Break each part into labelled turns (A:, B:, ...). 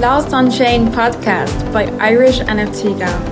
A: Lost Onchain podcast by Irish NFT Gal.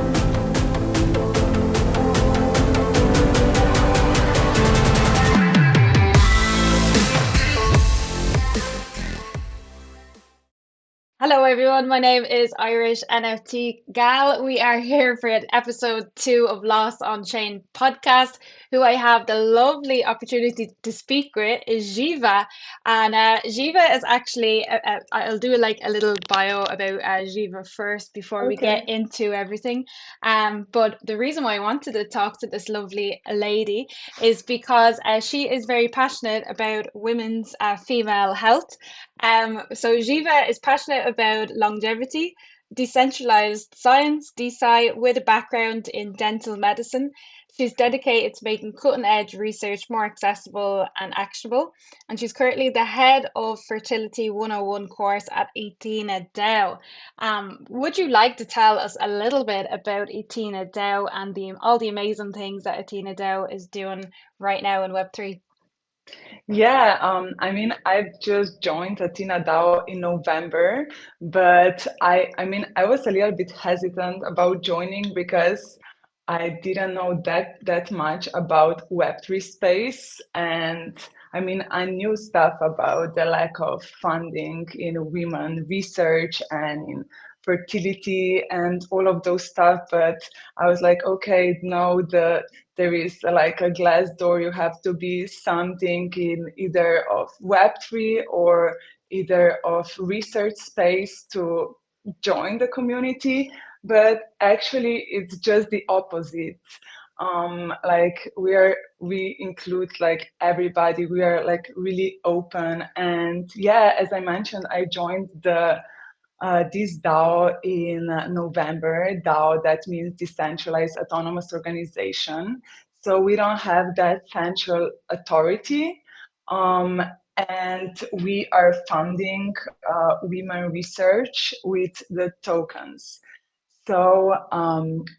A: Hello everyone, my name is Irish NFT Gal. We are here for episode 2 of Lost Onchain podcast. Who I have the lovely opportunity to speak with is Živa. And Živa is actually, I'll do like a little bio about Živa first before we get
B: Okay.
A: into everything. But the reason why I wanted to talk to this lovely lady is because she is very passionate about women's female health. So Živa is passionate about longevity, decentralized science, DeSci, with a background in dental medicine. She's dedicated to making cutting edge research more accessible and actionable. And she's currently the head of Fertility 101 course at AthenaDAO. Would you like to tell us a little bit about AthenaDAO and all the amazing things that AthenaDAO is doing right now in Web3?
B: Yeah, I've just joined AthenaDAO in November, but I was a little bit hesitant about joining because I didn't know that much about Web3 space, and I knew stuff about the lack of funding in women research and in fertility and all of those stuff, but I was like, okay, no, there is like a glass door. You have to be something in either of Web3 or either of research space to join the community. But actually, it's just the opposite. Like we include like everybody. We are like really open. And yeah, as I mentioned, I joined this DAO in November. DAO, that means decentralized autonomous organization. So we don't have that central authority. Um, and we are funding women research with the tokens. So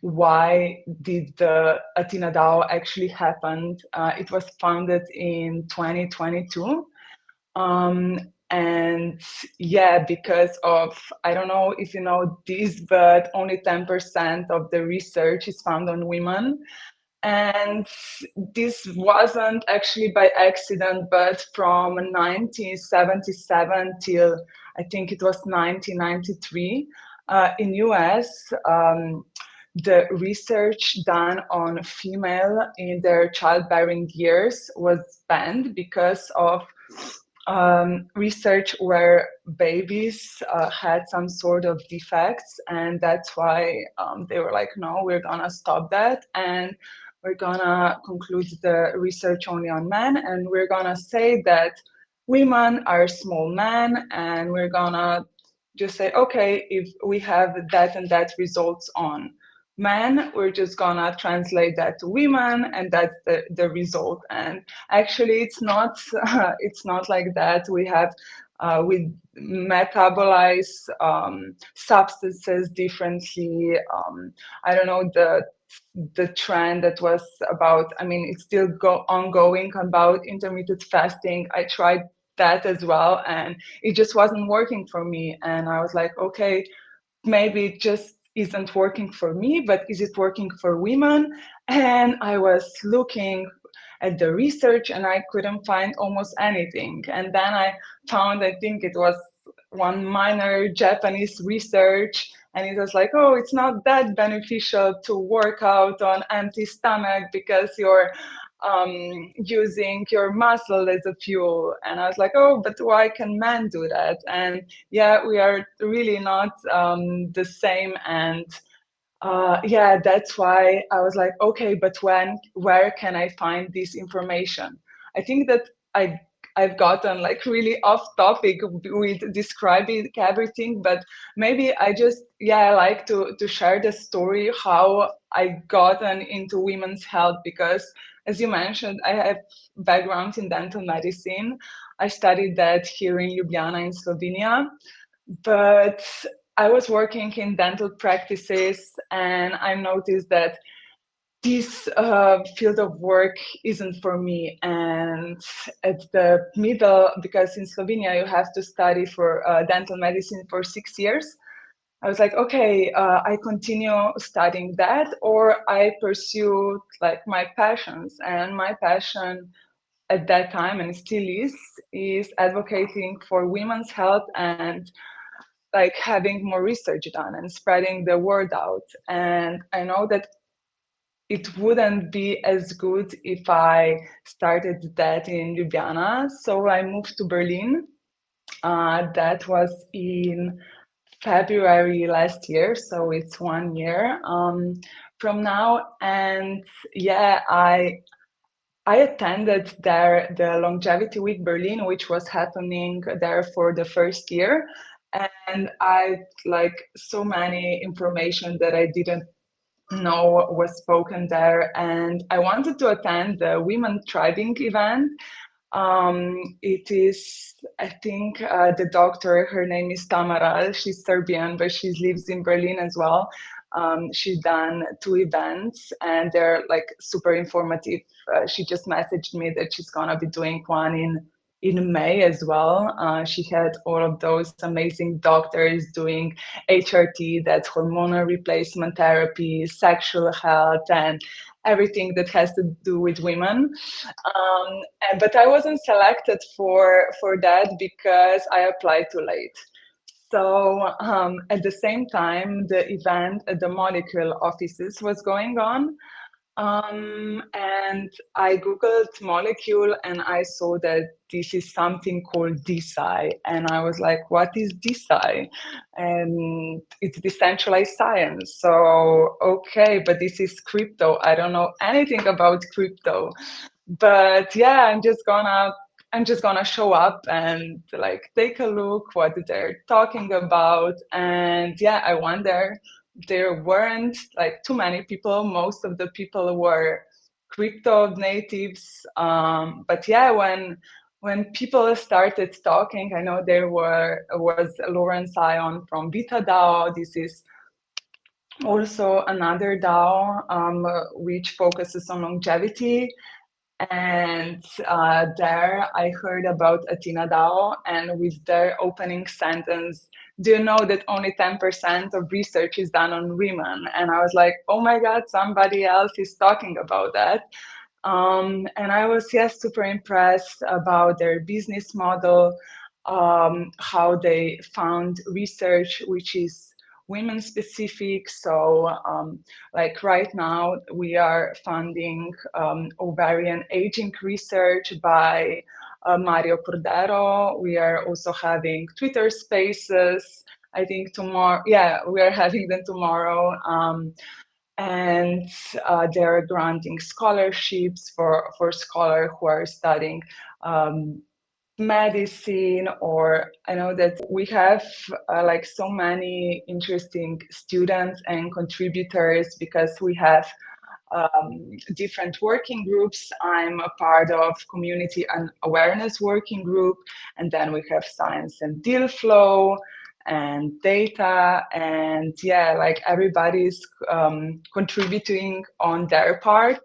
B: why did the AthenaDAO actually happen? It was founded in 2022. Um, and yeah, because of, I don't know if you know this, but only 10% of the research is found on women. And this wasn't actually by accident, but from 1977 till I think it was 1993 in US, the research done on female in their childbearing years was banned because of research where babies had some sort of defects, and that's why they were like, no, we're gonna stop that, and we're gonna conclude the research only on men, and we're gonna say that women are small men, and we're gonna just say, okay, if we have that and that results on men, we're just gonna translate that to women, and that's the result. And actually, it's not like that. We metabolize substances differently. I don't know the trend that was about. I mean, it's still ongoing about intermittent fasting. I tried that as well, and it just wasn't working for me. And I was like, okay, maybe it just isn't working for me, but is it working for women? And I was looking at the research and I couldn't find almost anything. And then I found, I think it was one minor Japanese research, and it was like, oh, it's not that beneficial to work out on empty stomach because you're using your muscle as a fuel. And I was like, oh, but why can men do that? And yeah, we are really not the same. And yeah, that's why I was like, okay, but where can I find this information? I think that I've gotten like really off topic with describing everything, but maybe I just, yeah, I like to share the story how I gotten into women's health, because as you mentioned, I have background in dental medicine. I studied that here in Ljubljana in Slovenia, but I was working in dental practices and I noticed that this field of work isn't for me. And at the middle, because in Slovenia you have to study for dental medicine for 6 years, I was like, okay, I continue studying that, or I pursue like my passions. And my passion at that time, and still is advocating for women's health and like having more research done and spreading the word out. And I know that it wouldn't be as good if I started that in Ljubljana. So I moved to Berlin. That was in February last year, so it's 1 year from now. And yeah, I attended there the Longevity Week Berlin, which was happening there for the first year. And I like so many information that I didn't know was spoken there. And I wanted to attend the Women Thriving event. It is, I think, the doctor, her name is Tamara. She's Serbian, but she lives in Berlin as well. She's done 2 events and they're like super informative. She just messaged me that she's gonna be doing one in May as well. She had all of those amazing doctors doing HRT, that's hormonal replacement therapy, sexual health, and everything that has to do with women. But I wasn't selected for that because I applied too late. So at the same time, the event at the molecule offices was going on. And I Googled molecule and I saw that this is something called DeSci. And I was like, what is DeSci? And it's decentralized science. So, okay, but this is crypto. I don't know anything about crypto. But yeah, I'm just gonna show up and like take a look what they're talking about. And yeah, I went there. There weren't like too many people. Most of the people were crypto natives. But yeah, when people started talking, I know there was Lawrence Ion from AthenaDAO. This is also another DAO which focuses on longevity. And there I heard about AthenaDAO, and with their opening sentence, do you know that only 10% of research is done on women? And I was like, oh my God, somebody else is talking about that. And I was, yes, super impressed about their business model, how they found research which is women specific. So, like right now, we are funding ovarian aging research by Mario Cordero. We are also having Twitter Spaces. I think tomorrow, yeah, we are having them tomorrow. And they're granting scholarships for scholars who are studying medicine. Or I know that we have like so many interesting students and contributors because we have different working groups. I'm a part of community and awareness working group, and then we have science and deal flow and data. And yeah, like everybody's contributing on their part.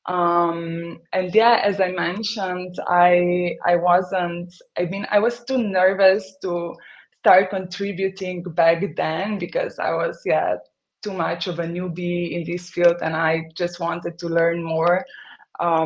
B: And yeah, as I mentioned, I wasn't, I mean, I was too nervous to start contributing back then because I was, yeah, too much of a newbie in this field, and I just wanted to learn more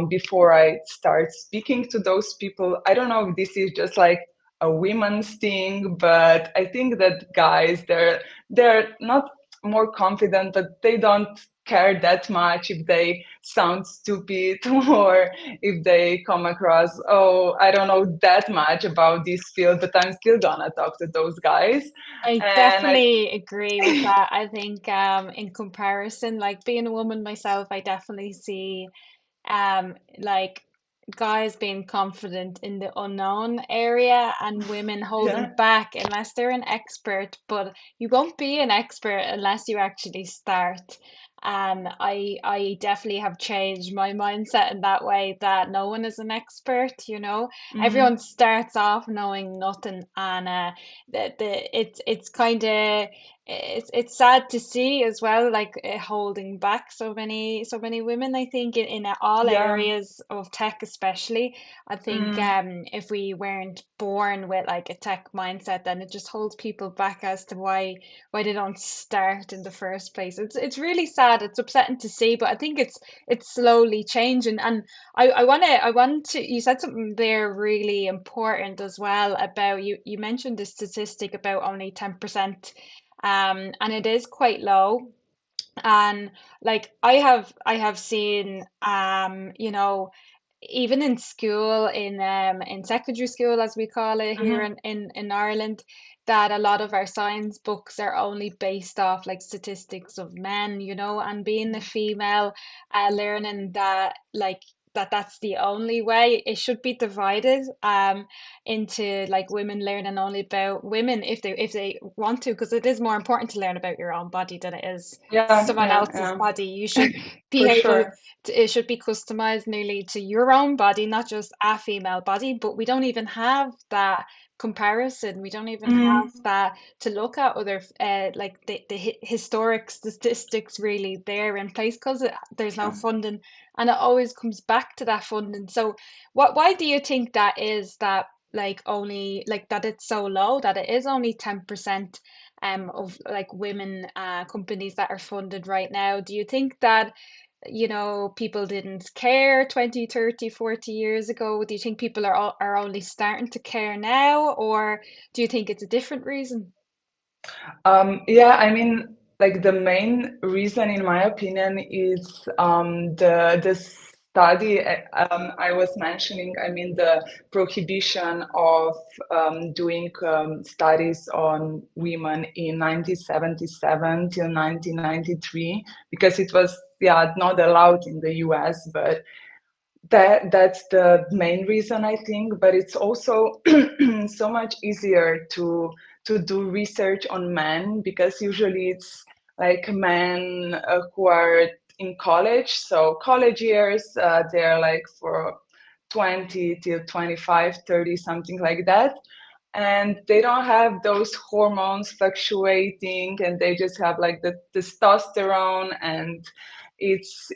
B: before I start speaking to those people. I don't know if this is just like a women's thing, but I think that guys, they're not more confident, but they don't care that much if they sound stupid or if they come across, oh, I don't know that much about this field, but I'm still gonna talk to those guys.
A: I
B: And I
A: definitely agree with that. I think in comparison, like being a woman myself, I definitely see like guys being confident in the unknown area and women holding
B: yeah.
A: back unless they're an expert, but you won't be an expert unless you actually start. And I definitely have changed my mindset in that way that no one is an expert, you know.
B: Mm-hmm.
A: Everyone starts off knowing nothing, and the it's kind of it's sad to see as well, like holding back so many women. I think in all
B: Yeah.
A: areas of tech, especially. I think
B: Mm,
A: if we weren't born with like a tech mindset, then it just holds people back as to why they don't start in the first place. It's really sad. It's upsetting to see, but I think it's slowly changing. And I want to, you said something there really important as well about you mentioned the statistic about only 10%, and it is quite low. And like I have seen, you know, even in school, in secondary school as we call it here
B: mhm,
A: in Ireland, that a lot of our science books are only based off like statistics of men, you know, and being a female, learning that like that's the only way. It should be divided into like women learning only about women if they want to, because it is more important to learn about your own body than it is
B: yeah,
A: someone
B: yeah,
A: else's
B: yeah,
A: body. You should be
B: for
A: able
B: sure.
A: to, it should be customized nearly to your own body, not just a female body. But we don't even have that comparison. We don't even have
B: Mhm,
A: that to look at other like the historic statistics really there in place, because there's no
B: yeah.
A: funding, and it always comes back to that funding. So why do you think that is, that like only like that it's so low, that it is only 10% of like women companies that are funded right now? Do you think that, you know, people didn't care 20, 30, 40 years ago? Do you think people are only starting to care now, or do you think it's a different reason?
B: Yeah, I mean, like the main reason, in my opinion, is the study I was mentioning. I mean, the prohibition of doing studies on women in 1977 till 1993, because it was, yeah, not allowed in the US, but that's the main reason, I think. But it's also so much easier to do research on men, because usually it's like men who are in college, so college years, they're like for 20 till 25, 30, something like that, and they don't have those hormones fluctuating, and they just have like the testosterone, and it's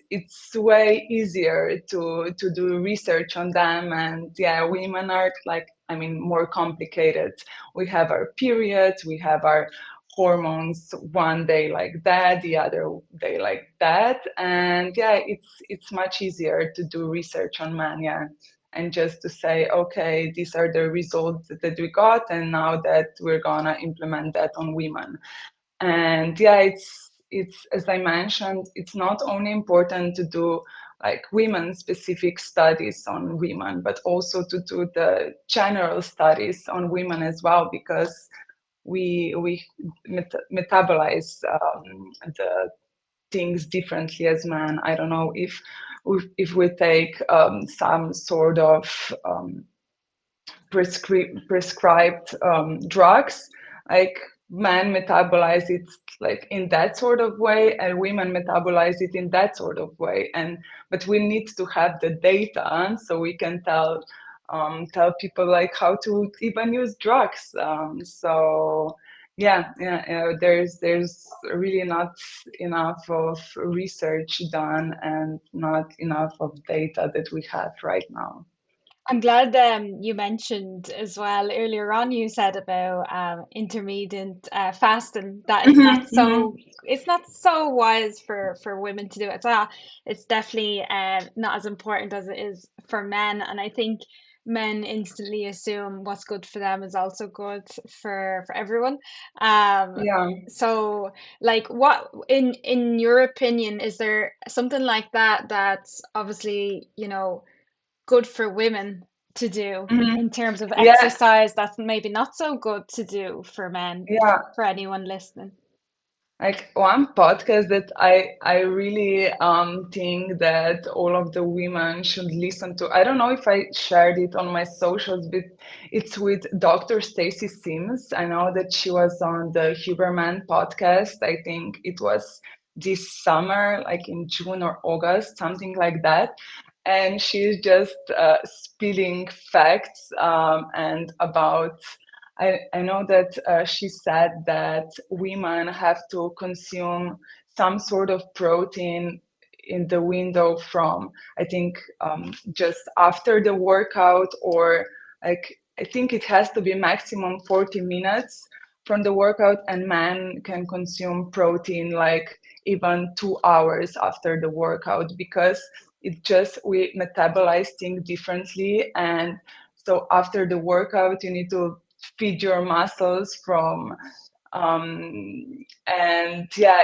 B: way easier to do research on them. And yeah, women are like, I mean, more complicated. We have our periods, we have our hormones, one day like that, the other day like that, and yeah, it's much easier to do research on men, yeah, and just to say, okay, these are the results that we got, and now that we're gonna implement that on women. And yeah, it's as I mentioned, it's not only important to do like women specific studies on women, but also to do the general studies on women as well, because we metabolize the things differently as men. I don't know if we take some sort of prescribed drugs, like men metabolize it like in that sort of way, and women metabolize it in that sort of way. And but we need to have the data so we can tell people like how to even use drugs. So yeah, there's really not enough of research done, and not enough of data that we have right now.
A: I'm glad you mentioned as well earlier on, you said about intermittent fasting, that
B: Hmm, hmm.
A: it's not so wise for women to do it. So it's definitely not as important as it is for men. And I think men instantly assume what's good for them is also good for everyone. Um,
B: Yeah.
A: so like what in your opinion, is there something like that that's obviously, you know, good for women to do
B: Mhm.
A: in terms of
B: Yeah,
A: exercise that's maybe not so good to do for men,
B: yeah.
A: for anyone listening?
B: Like one podcast that I really think that all of the women should listen to. I don't know if I shared it on my socials, but it's with Dr. Stacy Sims. I know that she was on the Huberman podcast. I think it was this summer, like in June or August, something like that. And she's just spilling facts and about I know that she said that women have to consume some sort of protein in the window from, I think, just after the workout, or like, I think it has to be maximum 40 minutes from the workout, and men can consume protein like even 2 hours after the workout, because it just, we metabolize things differently. And so after the workout, you need to feed your muscles from, and yeah,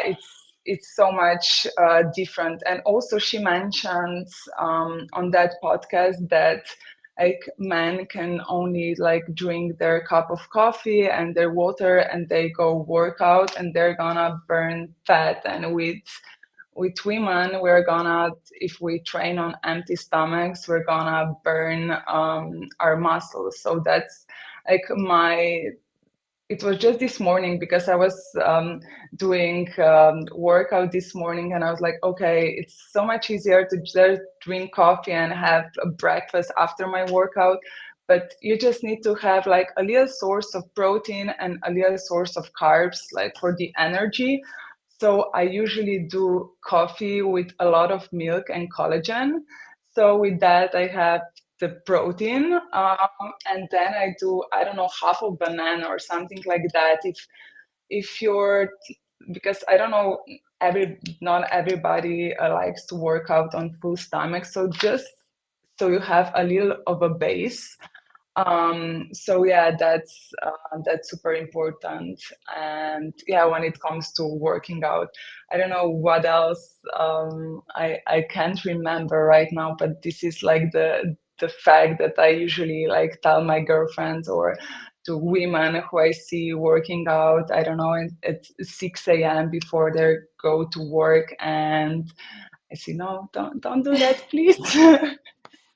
B: it's so much different. And also she mentions on that podcast that like men can only like drink their cup of coffee and their water, and they go work out and they're gonna burn fat. And with women, we're gonna, if we train on empty stomachs, we're gonna burn our muscles. So that's like my, it was just this morning, because I was doing workout this morning, and I was like, okay, it's so much easier to just drink coffee and have a breakfast after my workout. But you just need to have like a little source of protein and a little source of carbs, like for the energy. So I usually do coffee with a lot of milk and collagen. So with that, I have the protein, and then I do, I don't know, half of banana or something like that. If you're, because I don't know, not everybody likes to work out on full stomach. So just so you have a little of a base. So yeah, that's super important. And yeah, when it comes to working out, I don't know what else. I can't remember right now, but this is like the fact that I usually like tell my girlfriends or to women who I see working out, I don't know, at 6 a.m. before they go to work, and I say, no, don't do that, please.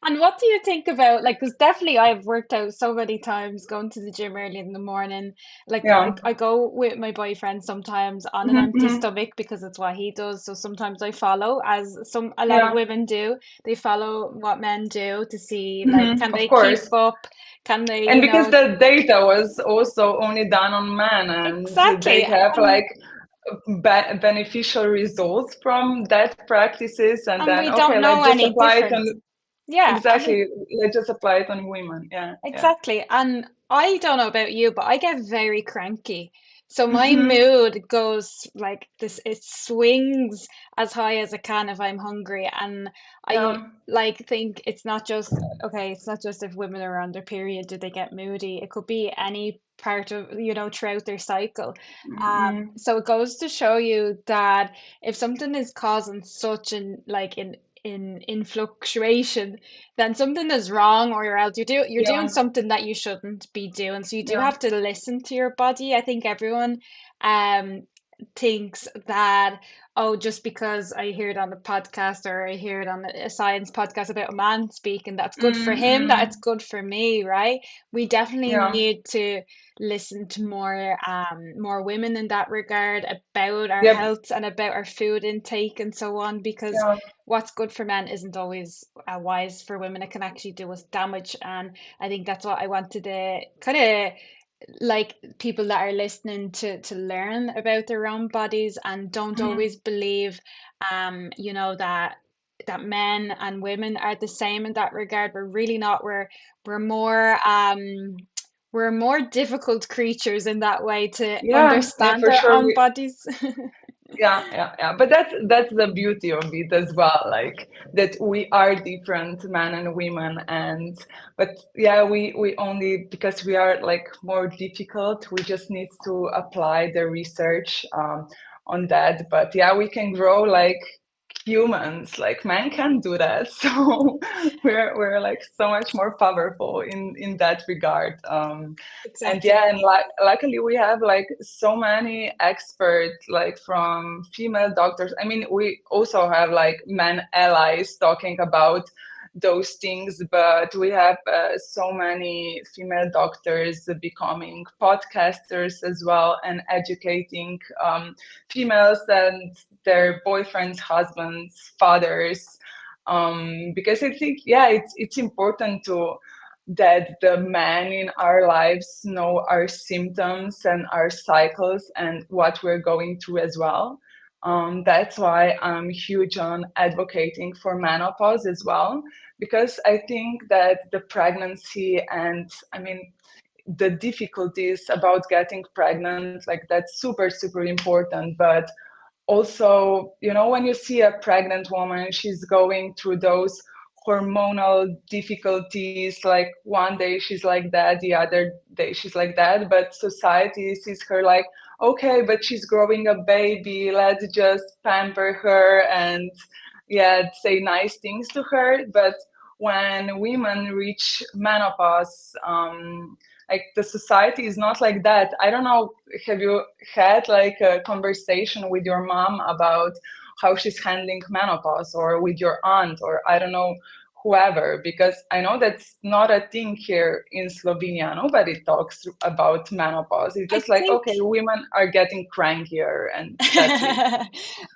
A: And what do you think about, like, because definitely I've worked out so many times going to the gym early in the morning. Like,
B: Yeah.
A: I go with my boyfriend sometimes on an
B: Hmm.
A: empty
B: Hmm.
A: stomach because it's what he does. So sometimes I follow, as a lot of
B: Yeah.
A: women do. They follow what men do to see, like,
B: Hmm.
A: can
B: Of
A: they keep
B: course.
A: up? Can they,
B: And because the data was also only done on men, and they
A: exactly.
B: have
A: And
B: like beneficial results from that practices, and
A: and
B: then
A: we
B: okay,
A: don't
B: let's
A: know
B: just
A: any
B: apply it
A: difference.
B: on,
A: Yeah, and we
B: exactly, let's just apply it on women. Yeah, yeah.
A: exactly. And I don't know about you, but I get very cranky. So my
B: Hmm.
A: mood goes like this, it swings as high as it can if I'm hungry. And I
B: Yeah.
A: like think it's not just, okay, it's not just if women are on their period do they get moody. It could be any part of, throughout their cycle.
B: Mm-mm.
A: So it goes to show you that if something is causing such an like in fluctuation, then something is wrong, or else you're doing
B: Yeah,
A: something that you shouldn't be doing. So you do
B: yeah.
A: have to listen to your body. I think everyone um thinks that, oh, just because I hear it on a podcast or I hear it on a science podcast about a man speaking, that's good for him, that it's
B: Mm-mm.
A: good for me, right? We definitely
B: Yeah,
A: need to listen to more women in that regard about our
B: yep,
A: health and about our food intake and so on, because
B: yeah.
A: what's good for men isn't always wise for women. It can actually do us damage. And I think that's what I wanted to kind of like people that are listening to learn about their own bodies, and don't
B: Mhm.
A: always believe that men and women are the same in that regard. We're really not. We're more we're more difficult creatures in that way to
B: Yeah, yeah,
A: understand
B: for
A: our
B: sure.
A: own bodies.
B: Yeah, yeah, yeah. But that's the beauty of it as well, like that we are different, men and women, and but yeah, we only, because we are like more difficult, we just need to apply the research on that. But yeah, we can grow like humans, like men can do that. So we're like so much more powerful in that regard. And
A: Exactly.
B: yeah, and like luckily we have like so many experts, like from female doctors. I mean, we also have like men allies talking about those things, but we have so many female doctors becoming podcasters as well, and educating females and their boyfriends, husbands, fathers, because I think, yeah, it's important to that the men in our lives know our symptoms and our cycles and what we're going through as well. That's why I'm huge on advocating for menopause as well, because I think that the pregnancy and, I mean, the difficulties about getting pregnant, like that's super, super important. But also, you know, when you see a pregnant woman, she's going through those hormonal difficulties, like one day she's like that, the other day she's like that, but society sees her like, okay, but she's growing a baby, let's just pamper her and, yeah, say nice things to her. But when women reach menopause, like the society is not like that. I don't know, have you had like a conversation with your mom about how she's handling menopause, or with your aunt, or I don't know, whoever? Because I know that's not a thing here in Slovenia. Nobody talks about menopause. It's
A: I
B: just like,
A: think
B: okay, women are getting crankier and that's it.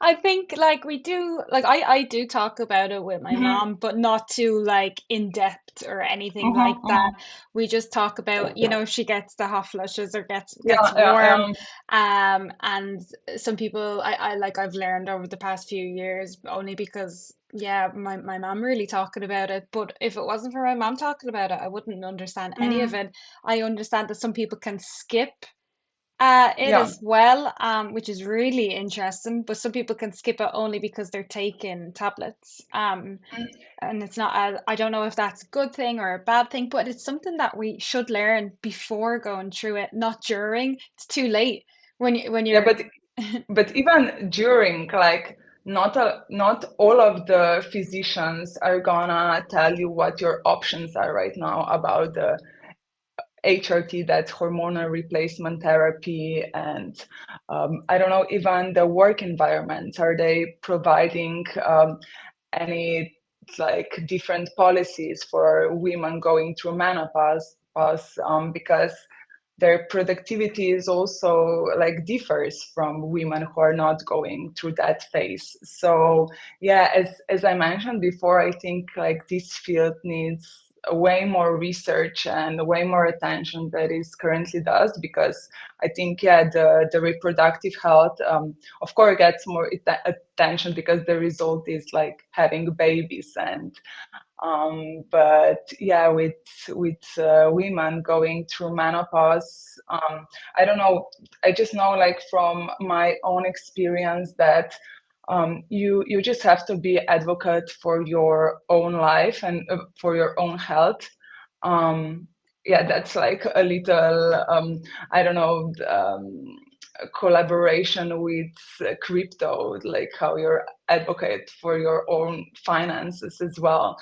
A: I think like we do like I do talk about it with my
B: Mm-hmm,
A: mom, but not too like in depth or anything like
B: mm-hmm,
A: that.
B: mm-hmm.
A: We just talk about, you know, if she gets the hot flushes or gets
B: Yeah, yeah,
A: warm.
B: yeah.
A: And some people I like I've learned over the past few years only because yeah, my mom really talking about it. But if it wasn't for my mom talking about it, I wouldn't understand any of
B: Mm,
A: it. I understand that some people can skip it
B: yeah.
A: as well, which is really interesting. But some people can skip it only because they're taking tablets. And it's not I don't know if that's a good thing or a bad thing, but it's something that we should learn before going through it, not during. It's too late when
B: Yeah,
A: you're
B: but even during, like, not all of the physicians are gonna tell you what your options are right now about the HRT, that's hormonal replacement therapy, and I don't know, even the work environments. Are they providing any like different policies for women going through menopause? Because their productivity is also like differs from women who are not going through that phase. So yeah, as I mentioned before, I think like this field needs way more research and way more attention that it currently does, because I think, yeah, the reproductive health, of course, gets more attention because the result is like having babies. And but yeah, with women going through menopause, I don't know. I just know, like from my own experience, that you just have to be advocate for your own life and for your own health. Um, yeah, that's like a little I don't know, collaboration with crypto, like how you're advocate for your own finances as well.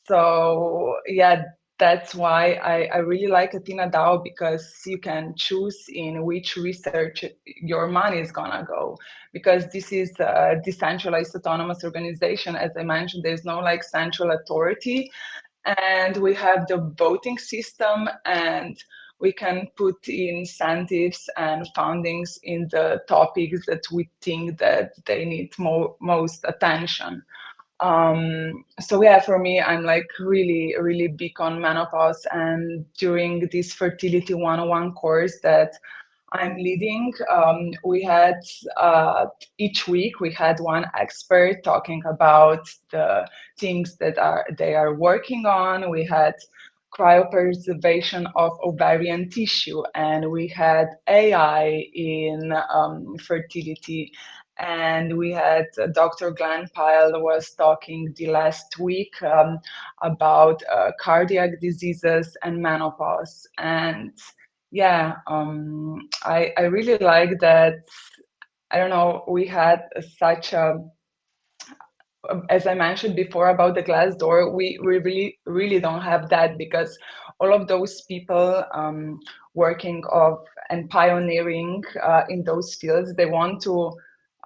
B: So yeah, that's why I really like AthenaDAO, because you can choose in which research your money is gonna go. Because this is a decentralized autonomous organization. As I mentioned, there's no like central authority, and we have the voting system, and we can put incentives and fundings in the topics that we think that they need most attention. So yeah, for me, I'm like really, really big on menopause. And during this Fertility 101 course that I'm leading, we had each week we had one expert talking about the things that they are working on. We had cryopreservation of ovarian tissue, and we had AI in fertility, and we had Dr. Glenn Pyle was talking the last week about cardiac diseases and menopause. And yeah, I really like that. I don't know, we had such a, as I mentioned before about the glass door, we really, really don't have that, because all of those people working of and pioneering in those fields,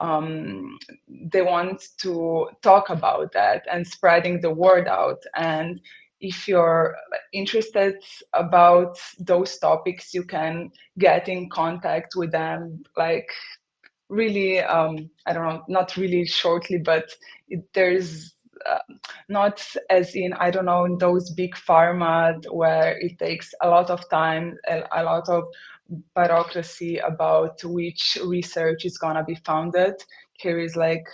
B: um, they want to talk about that and spreading the word out. And if you're interested about those topics, you can get in contact with them, like really, I don't know, not really shortly, but there's not as in, I don't know, in those big pharma where it takes a lot of time, a lot of bureaucracy about which research is gonna be funded. Here is like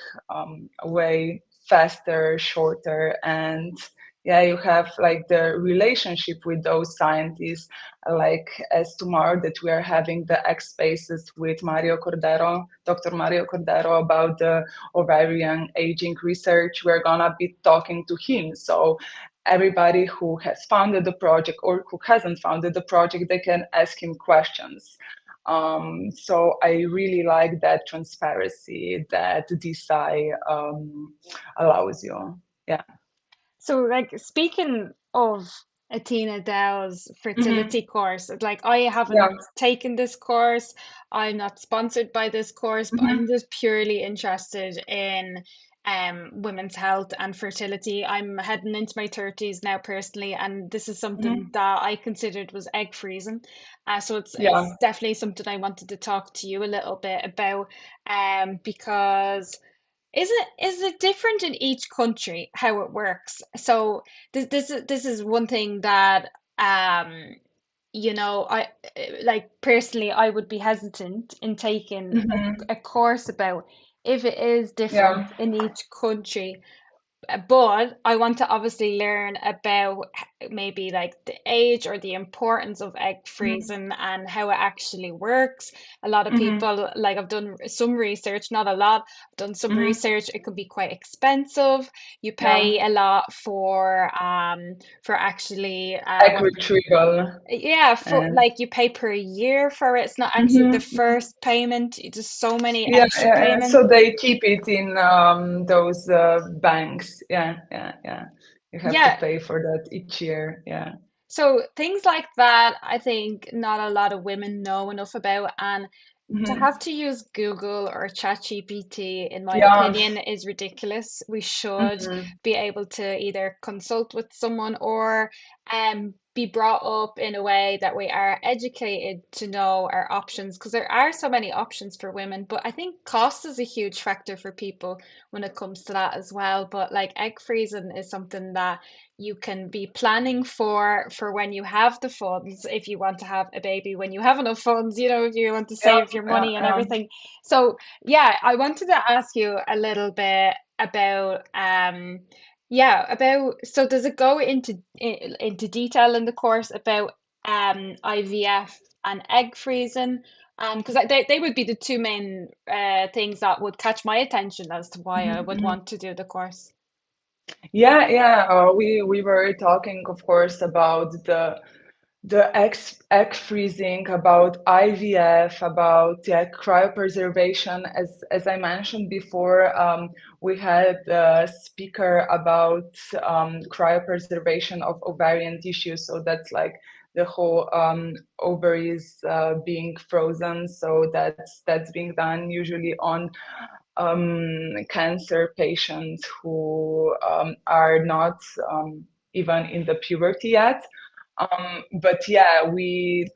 B: way faster, shorter, and yeah, you have like the relationship with those scientists, like as tomorrow that we are having the X Spaces with Mario Cordero, Dr. Mario Cordero about the ovarian aging research. We're gonna be talking to him. So everybody who has founded the project or who hasn't founded the project, they can ask him questions. So I really like that transparency that DeSci allows you. Yeah.
A: So, like, speaking of AthenaDAO's
B: Hmm.
A: fertility course, like, I
B: Yeah.
A: haven't taken this course, I'm not sponsored by this course, but I'm
B: Hmm.
A: just purely interested in women's health and fertility. I'm heading into my 30s now personally, and this is something
B: Hmm.
A: that I considered was egg freezing. So
B: Yeah.
A: it's definitely something I wanted to talk to you a little bit about, because is it different in each country how it works? So this is one thing that I like personally I would be hesitant in taking
B: Hmm.
A: a course about if it is
B: Yeah.
A: different in each country. But I want to obviously learn about maybe like the age or the importance of egg freezing and how it actually works. A lot of
B: Hmm.
A: people, like I've done some research, not a lot, I've done some
B: Hmm.
A: research. It can be quite expensive. You
B: Yeah.
A: pay a lot for actually
B: Egg
A: what
B: retrieval
A: yeah, for
B: and
A: like you pay per year for it. It's not actually the
B: hmm.
A: first payment. There's so many
B: Yeah,
A: extra
B: yeah, yeah.
A: payments.
B: So they keep it in those banks. Yeah, yeah, yeah. You have to
A: Yeah,
B: pay for that each year. Yeah.
A: so things like that, I think not a lot of women know enough about, and to
B: Hmm.
A: have to use Google or ChatGPT, in my
B: Yeah.
A: opinion, is ridiculous. We should
B: Hmm.
A: be able to either consult with someone or be brought up in a way that we are educated to know our options, because there are so many options for women. But I think cost is a huge factor for people when it comes to that as well. But like egg freezing is something that you can be planning for when you have the funds, if you want to have a baby when you have enough funds, if you want to
B: Yeah,
A: save your
B: yeah,
A: money and
B: yeah.
A: everything. So yeah, I wanted to ask you a little bit about yeah, about, so does it go into detail in the course about IVF and egg freezing? Because they would be the two main things that would catch my attention as to why I
B: Mhm,
A: would
B: mhm.
A: want to do the course.
B: Yeah, yeah. We were talking, of course, about the egg freezing, about IVF, about yeah, cryopreservation. As I mentioned before, we had a speaker about cryopreservation of ovarian tissue. So that's like the whole ovaries being frozen. So that's being done usually on cancer patients who are not even in the puberty yet. But yeah, we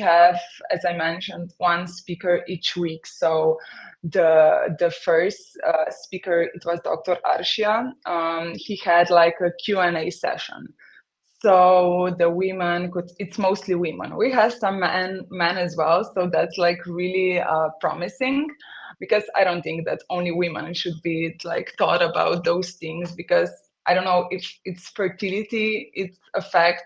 B: have, as I mentioned, one speaker each week. So the first speaker, it was Dr. Arshia. He had like a Q&A session. So the women could, it's mostly women. We have some men as well. So that's like really promising, because I don't think that only women should be like taught about those things, because I don't know if it's fertility, it affects,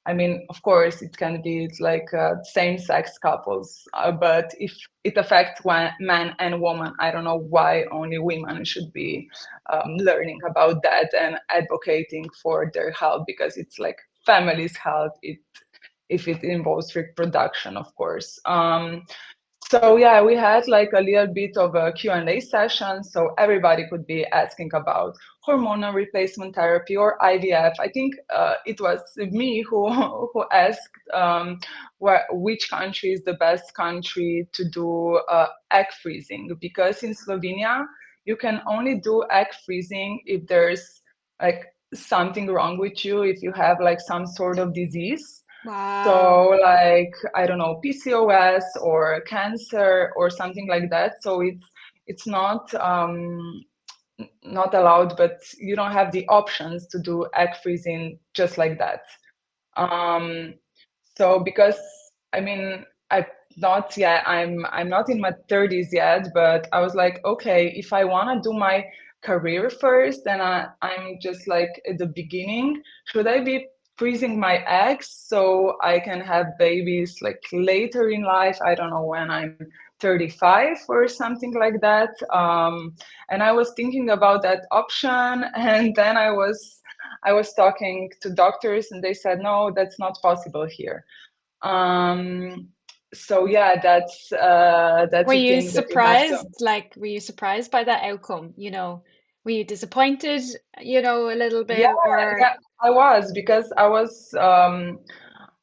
B: I mean, of course, it can be like same-sex couples, but if it affects one man and woman, I don't know why only women should be learning about that and advocating for their health, because it's like family's health. It if it involves reproduction, of course. So yeah, we had like a little bit of a Q&A session, so everybody could be asking about hormonal replacement therapy or IVF. I think it was me who who asked which country is the best country to do egg freezing, because in Slovenia you can only do egg freezing if there's like something wrong with you, if you have like some sort of disease.
A: Wow.
B: So like, I don't know, PCOS or cancer or something like that. So it's not not allowed, but you don't have the options to do egg freezing just like that. Um, so because I mean, I not yet. I'm not in my 30s yet, but I was like, okay, if I want to do my career first, and I'm just like at the beginning, should I be freezing my eggs so I can have babies like later in life? I don't know, when I'm 35 or something like that. And I was thinking about that option, and then I was talking to doctors, and they said, no, that's not possible here. Um, so yeah,
A: Were
B: that's a
A: you
B: thing that you have to.
A: surprised? Like, were you surprised by that outcome? Were you disappointed, a little
B: Yeah,
A: bit, or
B: yeah, I was, because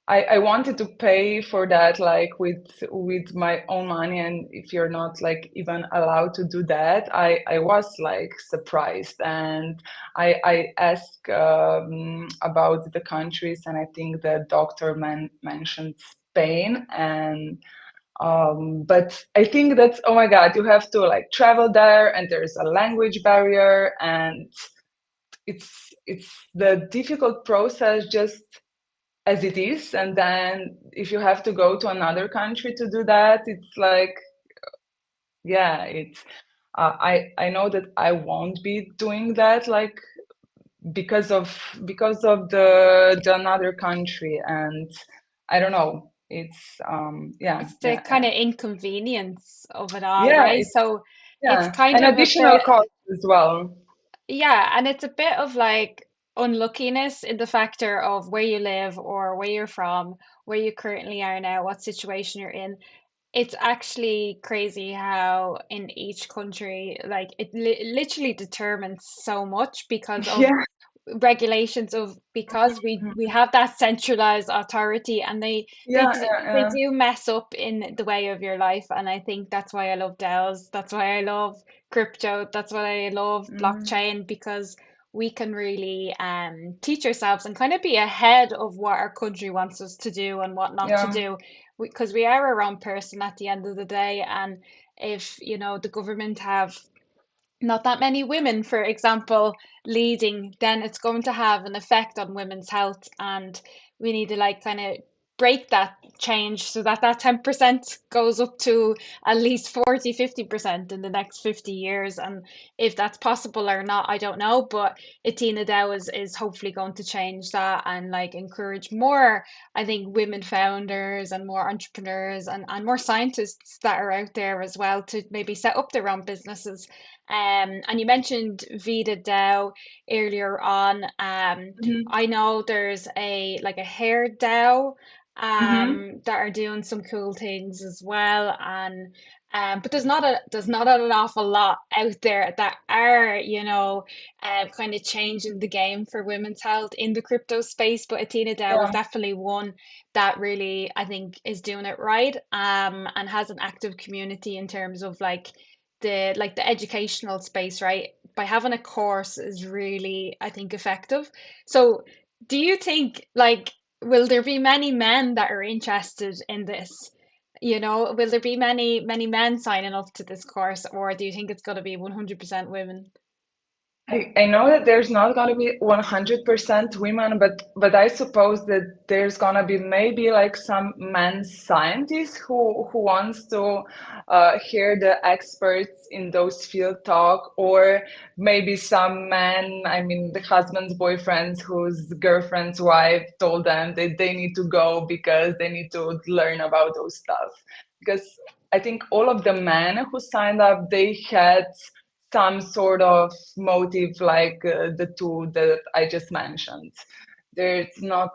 B: I wanted to pay for that like with my own money, and if you're not like even allowed to do that, I was like surprised, and I asked about the countries, and I think the doctor mentioned Spain, and but I think that's, oh my God, you have to like travel there, and there's a language barrier, and it's the difficult process just as it is. And then if you have to go to another country to do that, it's like, yeah, it's I know that I won't be doing that, like because of the another country, and I don't know. It's yeah,
A: it's the
B: yeah,
A: kind
B: yeah,
A: of inconvenience of it all,
B: yeah.
A: right?
B: It's
A: So it's
B: yeah,
A: kind
B: an
A: of a
B: additional
A: bit.
B: cost as well.
A: Yeah, and it's a bit of like unluckiness in the factor of where you live or where you're from, where you currently are now, what situation you're in. It's actually crazy how in each country, like it li literally determines so much because of
B: Yeah,
A: regulations of because we
B: mhm.
A: have that centralized authority, and they
B: Yeah,
A: do
B: yeah,
A: they
B: yeah.
A: do mess up in the way of your life. And I think that's why I love DAOs, that's why I love crypto, that's why I love
B: Mm,
A: blockchain, because we can really teach ourselves and kind of be ahead of what our country wants us to do and what not to
B: yeah,
A: do, because we are our own person at the end of the day. And if the government have not that many women, for example, leading, then it's going to have an effect on women's health. And we need to like kind of break that change so that that 10% goes up to at least 40, 50% in the next 50 years. And if that's possible or not, I don't know. But AthenaDAO is hopefully going to change that and like encourage more, I think, women founders and more entrepreneurs and more scientists that are out there as well to maybe set up their own businesses. And you mentioned Vita DAO earlier on.
B: hmm,
A: I know there's a like a hair DAO
B: hmm,
A: that are doing some cool things as well. And but there's not an awful lot out there that are, kind of changing the game for women's health in the crypto space. But Athena DAO is
B: yeah,
A: definitely one that really, I think, is doing it right, and has an active community in terms of like the educational space, right? By having a course is really, I think, effective. So, do you think like will there be many men that are interested in this? Will there be many men signing up to this course, or do you think it's going to be 100% women?
B: I know that there's not gonna be 100% women, but I suppose that there's gonna be maybe like some men scientists who wants to hear the experts in those field talk, or maybe some men, I mean the husband's boyfriends whose girlfriend's wife told them that they need to go because they need to learn about those stuff. Because I think all of the men who signed up, they had some sort of motive like the two that I just mentioned. There's not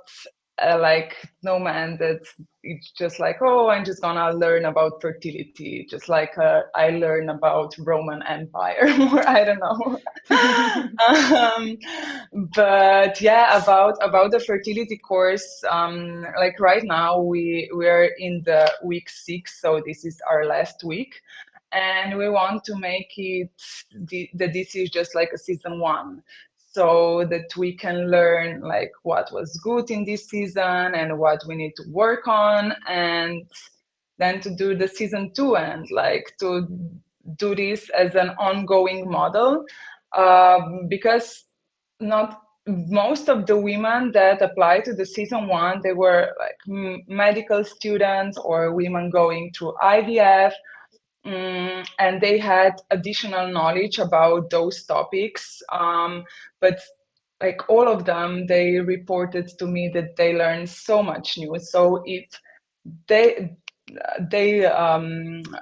B: like no man that's it's just like, oh, I'm just gonna learn about fertility, just like I learn about Roman Empire, or I don't know. um, but yeah, about the fertility course, like right now we're in the week 6, so this is our last week, and we want to make it that this is just like a season 1, so that we can learn like what was good in this season and what we need to work on, and then to do the season 2 and like to do this as an ongoing model. because not most of the women that applied to the season one, they were like medical students or women going through IVF, and they had additional knowledge about those topics. But like all of them, they reported to me that they learned so much new. So if they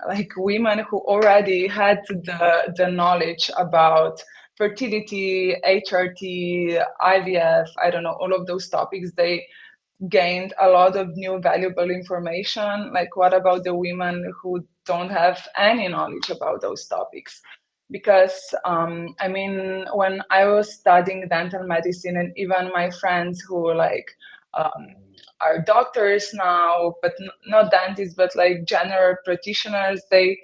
B: like women who already had the knowledge about fertility, HRT, IVF, I don't know, all of those topics, they gained a lot of new valuable information. Like, what about the women who don't have any knowledge about those topics? Because, I mean, when I was studying dental medicine, and even my friends who like um, are doctors now, but not dentists, but like general practitioners, they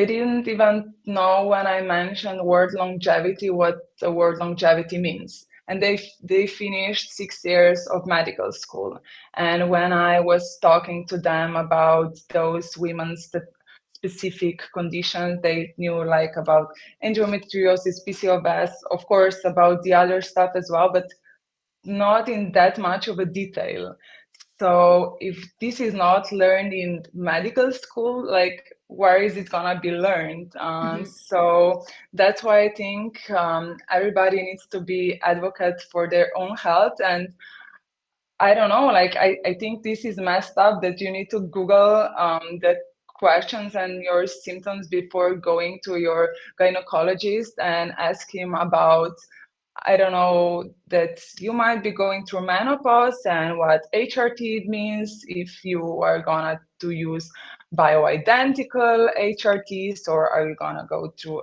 B: didn't even know when I mentioned word longevity what the word longevity means. And they finished 6 years of medical school. And when I was talking to them about those women's specific conditions, they knew like about endometriosis, PCOS, of course, about the other stuff as well, but not in that much of a detail. So if this is not learned in medical school, like where is it gonna be learned?
A: Hmm.
B: So that's why I think everybody needs to be advocate for their own health. And I don't know, like I think this is messed up that you need to Google the questions and your symptoms before going to your gynecologist and ask him about, I don't know, that you might be going through menopause and what HRT means, if you are gonna to use bioidentical HRTs, or are you gonna go through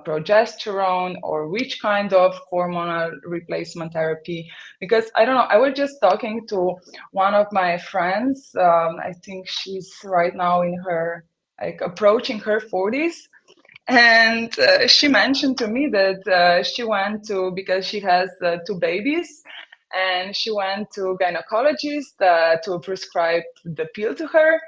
B: progesterone, or which kind of hormonal replacement therapy? Because I don't know, I was just talking to one of my friends. I think she's right now in her, like, approaching her 40s, and she mentioned to me that she went to, because she has two babies, and she went to gynecologist to prescribe the pill to her,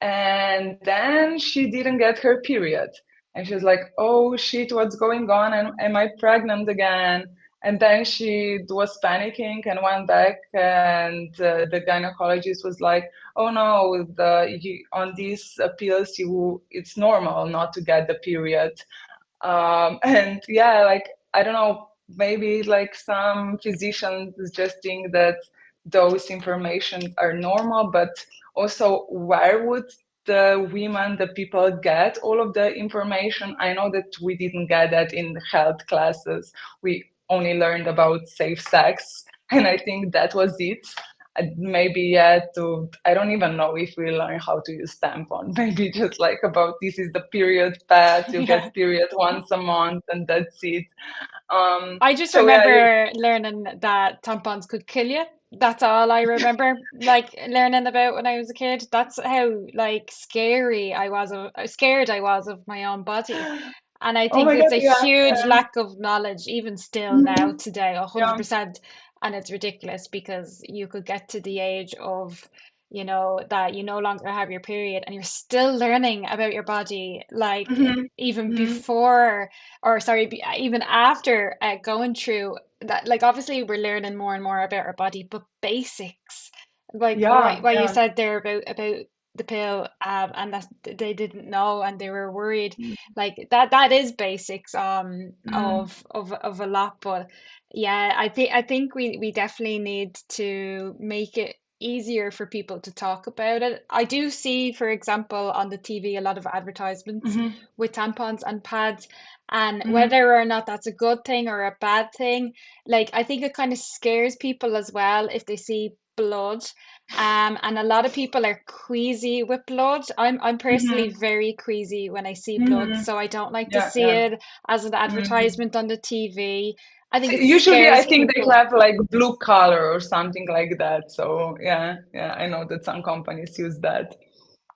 B: and then she didn't get her period. And she was like, oh shit, what's going on? And am I pregnant again? And then she was panicking and went back, and the gynecologist was like, oh no, on these pills, it's normal not to get the period. And yeah, like, I don't know, maybe like some physicians just think that those information are normal, but also where would the women, the people get all of the information? I know that we didn't get that in health classes. We only learned about safe sex, and I think that was it. Maybe yeah, to I don't even know if we learn how to use tampon. Maybe just like about this is the period pad, you
A: Yeah.
B: get period once a month, and that's it.
A: I just
B: So yeah,
A: remember learning that tampons could kill you. That's all I remember, like learning about when I was a kid. That's how like scared I was of my own body. And I
B: oh
A: think
B: my god,
A: it's a
B: yeah,
A: huge lack of knowledge, even still now
B: mhm,
A: today,
B: yeah,
A: 100%. And it's ridiculous because you could get to the age of, that you no longer have your period and you're still learning about your body, like
B: hmm,
A: even
B: hmm,
A: before, or sorry, even after going through that. Like obviously we're learning more and more about our body, but basics, like
B: yeah,
A: what you
B: yeah,
A: said there about the pill, and that they didn't know and they were worried, like that is basics
B: mm,
A: of a lot. But yeah, I think we definitely need to make it easier for people to talk about it. I do see, for example, on the TV a lot of advertisements
B: hmm,
A: with tampons and pads, and
B: hmm,
A: whether or not that's a good thing or a bad thing, like I think it kind of scares people as well if they see blood. And a lot of people are queasy with blood. I'm personally
B: hmm,
A: very queasy when I see blood,
B: hmm,
A: so I don't like to
B: yeah,
A: see
B: yeah.
A: it as an
B: Mhm.
A: advertisement on the TV. I think it
B: Usually, I
A: scares
B: think they
A: people.
B: have like blue color or something like that. So yeah, yeah, I know that some companies use that.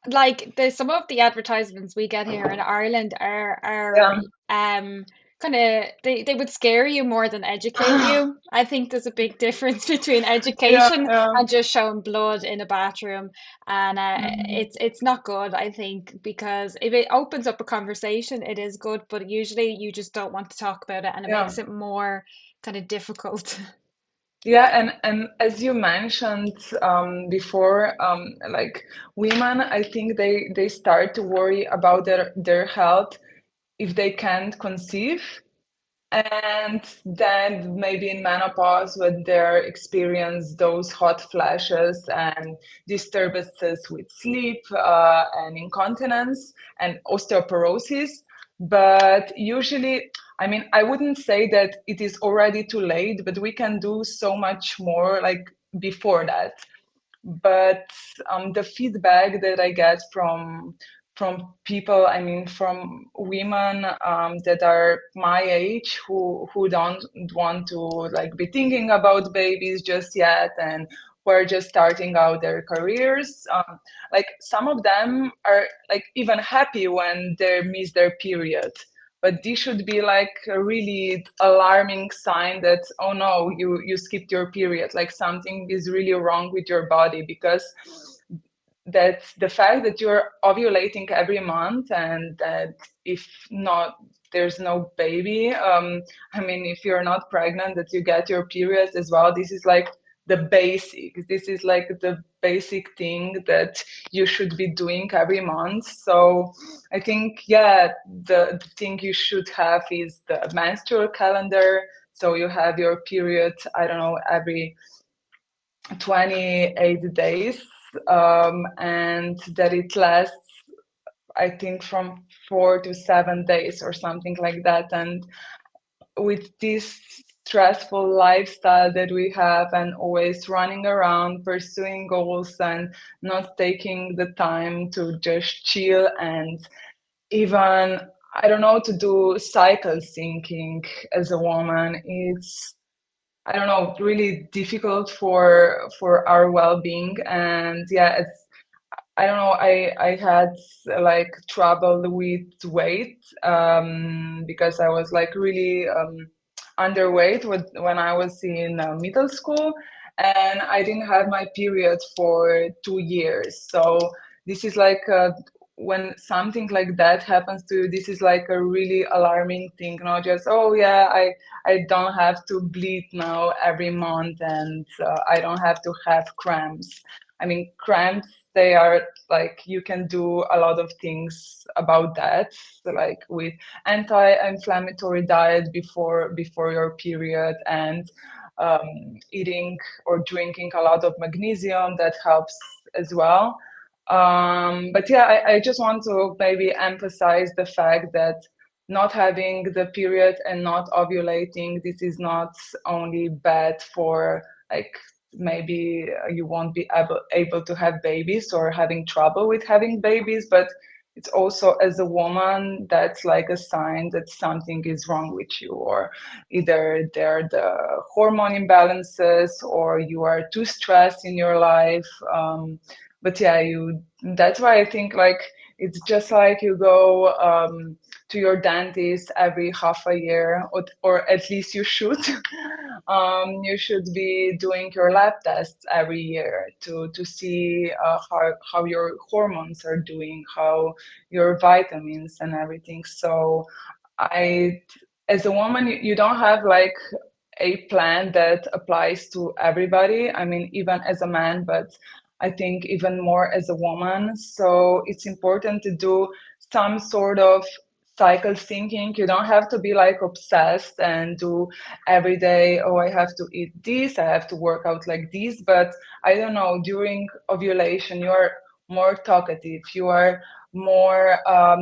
A: Like some of the advertisements we get here in Ireland are
B: Yeah.
A: um kind of they would scare you more than educate you. I think there's a big difference between
B: Yeah,
A: education
B: yeah.
A: and just showing blood in a bathroom, and
B: Mhm.
A: it's not good, I think, because if it opens up a conversation, it is good, but usually you just don't want to talk about it, and it
B: Yeah.
A: makes it more kind of difficult.
B: Yeah, and as you mentioned before, like women, I think they start to worry about their health if they can't conceive. And then maybe in menopause, when they experience those hot flashes and disturbances with sleep and incontinence and osteoporosis. But usually, I mean, I wouldn't say that it is already too late, but we can do so much more like before that. But the feedback that I get from people, I mean, from women that are my age who don't want to like be thinking about babies just yet and who are just starting out their careers. Like some of them are like even happy when they miss their period. But this should be like a really alarming sign that, oh no, you skipped your period, like something is really wrong with your body, because that's the fact that you're ovulating every month, and that if not there's no baby, I mean, if you're not pregnant, that you get your periods as well. This is like the basic, this is like the basic thing that you should be doing every month. So I think, yeah, the thing you should have is the menstrual calendar, so you have your period, I don't know, every 28 days, and that it lasts, I think, from 4 to 7 days or something like that. And with this stressful lifestyle that we have, and always running around pursuing goals and not taking the time to just chill and even, I don't know, to do cycle syncing as a woman, it's, I don't know, really difficult for our well-being. And yeah, it's, I don't know, I had like trouble with weight, because I was like really underweight when I was in middle school, and I didn't have my period for 2 years. So this is like when something like that happens to you, this is like a really alarming thing. Not just, oh yeah, I don't have to bleed now every month, and I don't have to have cramps. I mean, cramps, they are like, you can do a lot of things about that, like with anti-inflammatory diet before your period, and eating or drinking a lot of magnesium, that helps as well. But yeah, I just want to maybe emphasize the fact that not having the period and not ovulating, this is not only bad for like, maybe you won't be able to have babies or having trouble with having babies, but it's also, as a woman, that's like a sign that something is wrong with you, or either there are the hormone imbalances, or you are too stressed in your life. But yeah, you, that's why I think like it's just like you go to your dentist every half a year, or at least you should. You should be doing your lab tests every year to see how your hormones are doing, how your vitamins and everything. So I, as a woman, you don't have like a plan that applies to everybody. I mean, even as a man, but I think even more as a woman. So it's important to do some sort of cycle thinking. You don't have to be like obsessed and do every day, oh, I have to eat this, I have to work out like this. But I don't know, during ovulation, you're more talkative, you are more,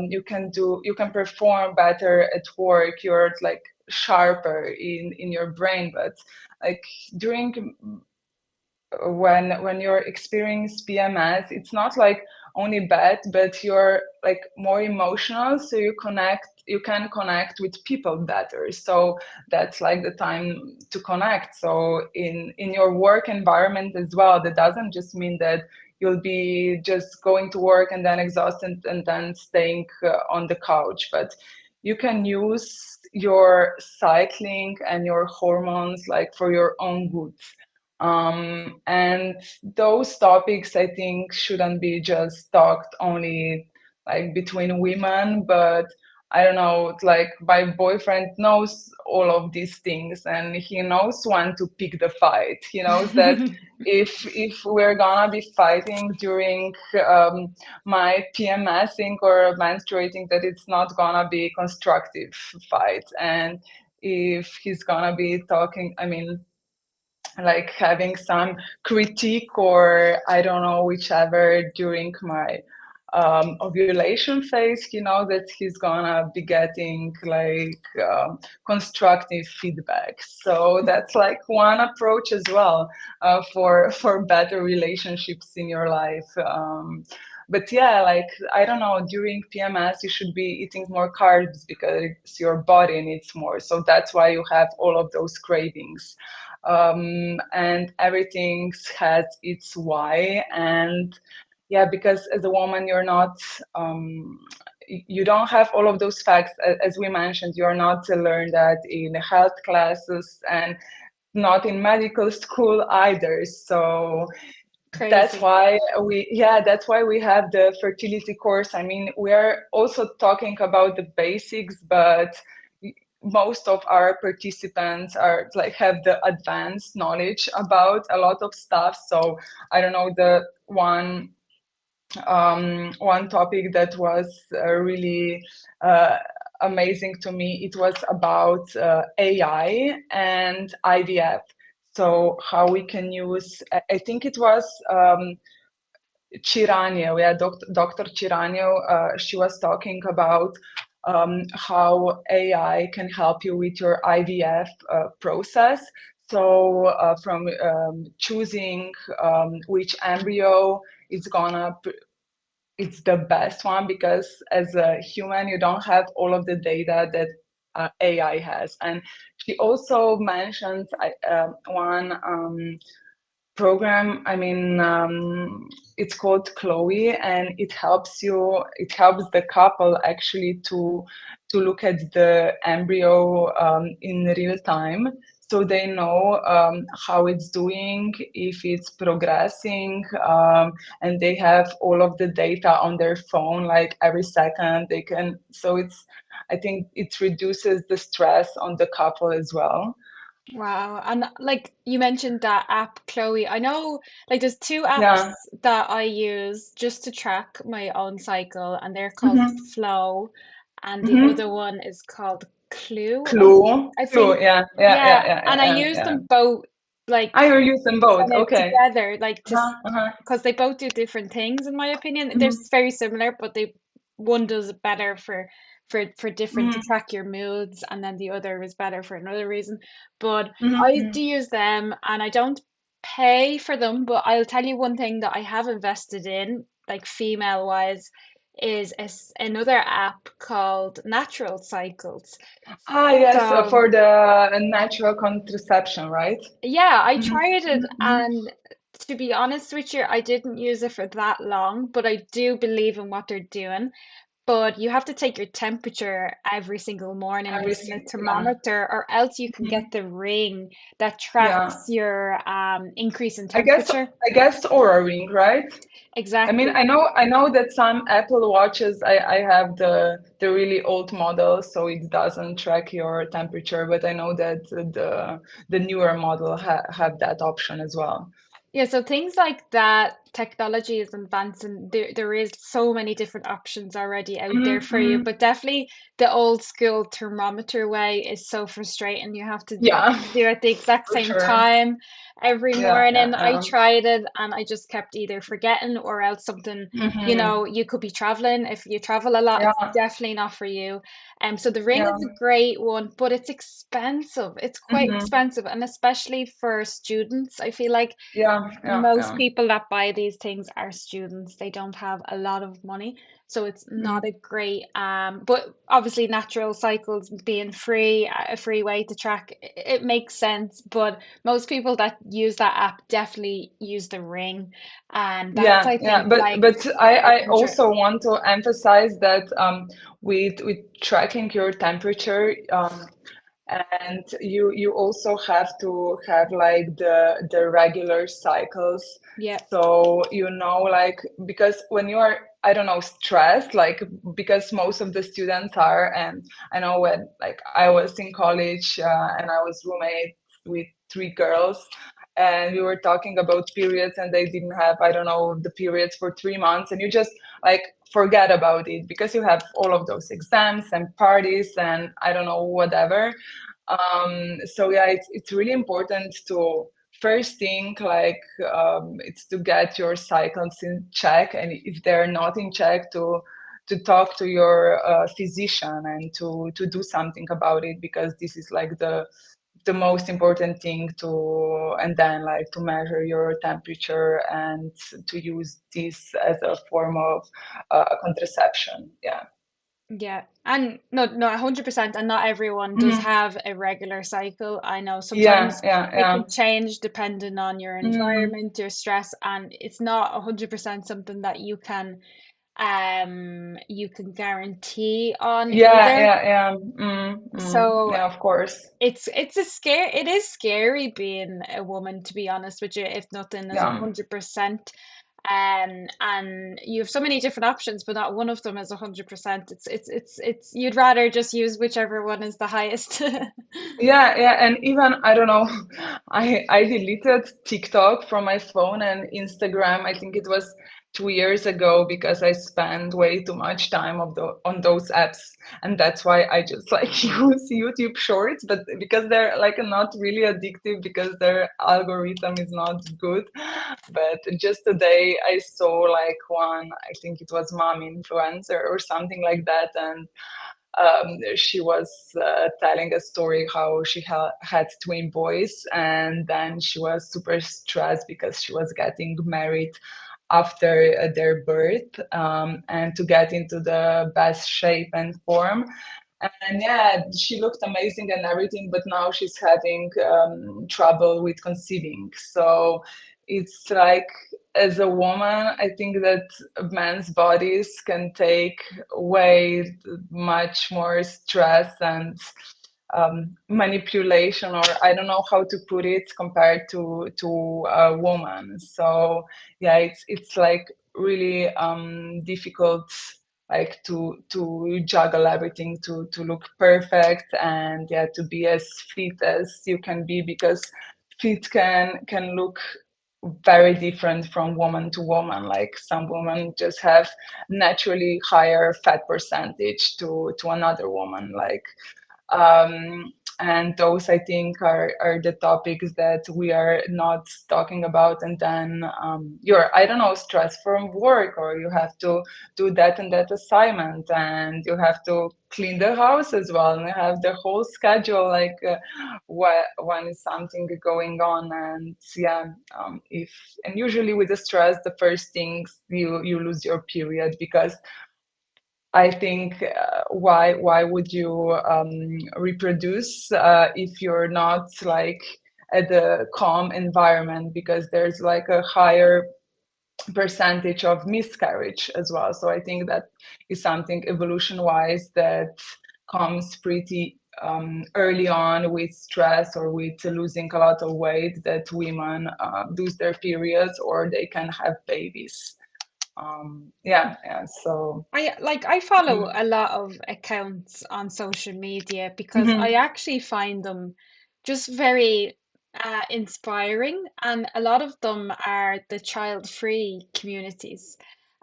B: you can perform better at work, you're like sharper in your brain. But like during, when you're experiencing PMS, it's not like only bad, but you're like more emotional, so you can connect with people better. So that's like the time to connect. So in your work environment as well, that doesn't just mean that you'll be just going to work and then exhausted and then staying on the couch, but you can use your cycling and your hormones, like for your own good. And those topics, I think, shouldn't be just talked only like between women, but I don't know, like my boyfriend knows all of these things and he knows when to pick the fight. He knows that if we're gonna be fighting during my PMSing or menstruating, that it's not gonna be constructive fight. And if he's gonna be talking, I mean, like having some critique or I don't know, whichever during my ovulation phase, you know that he's gonna be getting like constructive feedback. So that's like one approach as well for better relationships in your life. But yeah, like I don't know, during PMS you should be eating more carbs because your body needs more. So that's why you have all of those cravings. And everything has its why. And yeah, because as a woman you're not you don't have all of those facts. As we mentioned, you're not to learn that in health classes and not in medical school either. So
A: Crazy.
B: that's why we have the fertility course. I mean, we are also talking about the basics, but most of our participants are like have the advanced knowledge about a lot of stuff. So I don't know, the one topic that was really uh, amazing to me, it was about AI and IVF. So how we can use, I think it was Ciranio, yeah, Dr. Ciranio, she was talking about how AI can help you with your IVF process. So from choosing which embryo is gonna it's the best one, because as a human you don't have all of the data that AI has. And she also mentioned one program. I mean, it's called Chloe, and it helps the couple actually to look at the embryo in real time, so they know how it's doing, if it's progressing, and they have all of the data on their phone, like every second they can. So it's, I think it reduces the stress on the couple as well.
A: Wow. And like you mentioned that app, Chloe, I know like there's two
B: Yeah.
A: apps that I use just to track my own cycle, and they're called
B: Hmm.
A: Flow, and the other
B: Hmm.
A: one is called Clue, I
B: Clue,
A: think.
B: yeah, yeah, yeah,
A: Yeah,
B: yeah, yeah,
A: and I
B: yeah,
A: use
B: yeah.
A: them both like
B: I will use them both.
A: kind of
B: Okay.
A: together, like to
B: Uh-huh, uh-huh.
A: because they both do different things in my opinion. They're
B: Hmm.
A: very similar, but they one does it better for different to
B: Hmm.
A: track your moods, and then the other is better for another reason. But I
B: Hmm.
A: do use them, and I don't pay for them. But I'll tell you one thing that I have invested in, like female wise, is another app called Natural Cycles.
B: Ah, yes,
A: So
B: for the natural contraception, right?
A: yeah, I
B: Hmm.
A: tried it,
B: Hmm.
A: and to be honest with you, I didn't use it for that long, but I do believe in what they're doing. But you have to take your temperature every single morning using a
B: Everything, yeah.
A: thermometer, or else you can
B: Hmm.
A: get the ring that
B: Yeah.
A: tracks your increase in
B: I guess
A: temperature.
B: I guess Aura Ring, right? I mean,
A: Exactly.
B: I know that some Apple Watches, I have the really old model, so it doesn't track your temperature, but I know that the newer model have that option as well.
A: Yeah, so things like that, technology is advancing. There is so many different options already out there
B: Hmm.
A: for you,
B: Hmm.
A: but definitely the old school thermometer way is so frustrating. You have to
B: Yeah,
A: do it the exact
B: for
A: same
B: sure.
A: time every
B: Yeah,
A: morning.
B: yeah,
A: I
B: yeah.
A: tried it and I just kept either forgetting or else something,
B: Hmm.
A: you could be traveling. If you travel a lot, it's
B: Yeah,
A: definitely not for you. So the ring
B: yeah.
A: is a great one, but it's expensive. It's quite
B: Hmm.
A: expensive, and especially for students, I feel like
B: Yeah, yeah,
A: most
B: yeah.
A: people that buy these things are students. They don't have a lot of money, so it's not
B: Mm.
A: a great but obviously natural cycles being free, a free way to track it makes sense. But most people that use that app definitely use the ring, and that's
B: Yeah,
A: I
B: yeah,
A: think like
B: but I
A: temperature.
B: also want to emphasize that with tracking your temperature, and you also have to have like the regular cycles,
A: Yeah,
B: so like, because when you are, I don't know, stressed, like, because most of the students are, and I know when, like, I was in college, and I was roommate with three girls, and we were talking about periods, and they didn't have, I don't know, the periods for 3 months, and you just like forget about it because you have all of those exams and parties and I don't know, whatever. So yeah, it's really important to first thing, like, it's to get your cycles in check, and if they're not in check, to talk to your physician and to do something about it, because this is like the most important thing to, and then like to measure your temperature and to use this as a form of contraception. Yeah.
A: yeah. And no, no, 100%. And not everyone does
B: Hmm.
A: have a regular cycle. I know
B: Yeah,
A: sometimes
B: yeah,
A: it
B: yeah.
A: can change depending on your
B: Hmm.
A: environment, your stress, and it's not 100% something that you can guarantee on
B: Yeah,
A: either.
B: yeah, yeah. Mm, mm.
A: So
B: Yeah, of course.
A: it is scary being a woman, to be honest with you, if nothing is
B: Yeah.
A: 100%. And you have so many different options, but not one of them is 100%. It's you'd rather just use whichever one is the highest.
B: Yeah, yeah, and even, I don't know, I deleted TikTok from my phone and Instagram. I think it was 2 years ago, because I spent way too much time on those apps, and that's why I just like use YouTube Shorts, but because they're like not really addictive, because their algorithm is not good. But just today I saw like one, I think it was mom influencer or something like that, and she was telling a story how she had twin boys, and then she was super stressed because she was getting married after their birth, and to get into the best shape and form. And yeah, she looked amazing and everything, but now she's having trouble with conceiving. So it's like, as a woman, I think that men's bodies can take way much more stress and manipulation, or I don't know how to put it, compared to a woman. So yeah, it's like really difficult, like to juggle everything, to look perfect, and yeah, to be as fit as you can be, because fit can look very different from woman to woman. Like, some women just have naturally higher fat percentage to another woman, like, um, and those, I think, are the topics that we are not talking about. And then you're, I don't know, stressed from work, or you have to do that and that assignment, and you have to clean the house as well, and you have the whole schedule, like, when is something going on. And yeah, if, and usually with the stress, the first things, you lose your period, because I think, why would you reproduce if you're not like at a calm environment, because there's like a higher percentage of miscarriage as well. So I think that is something evolution wise that comes pretty early on with stress, or with losing a lot of weight, that women lose their periods, or they can have babies. Yeah, yeah. So.
A: I follow
B: Mm.
A: a lot of accounts on social media because I
B: Mhm.
A: actually find them just very inspiring, and a lot of them are the child-free communities.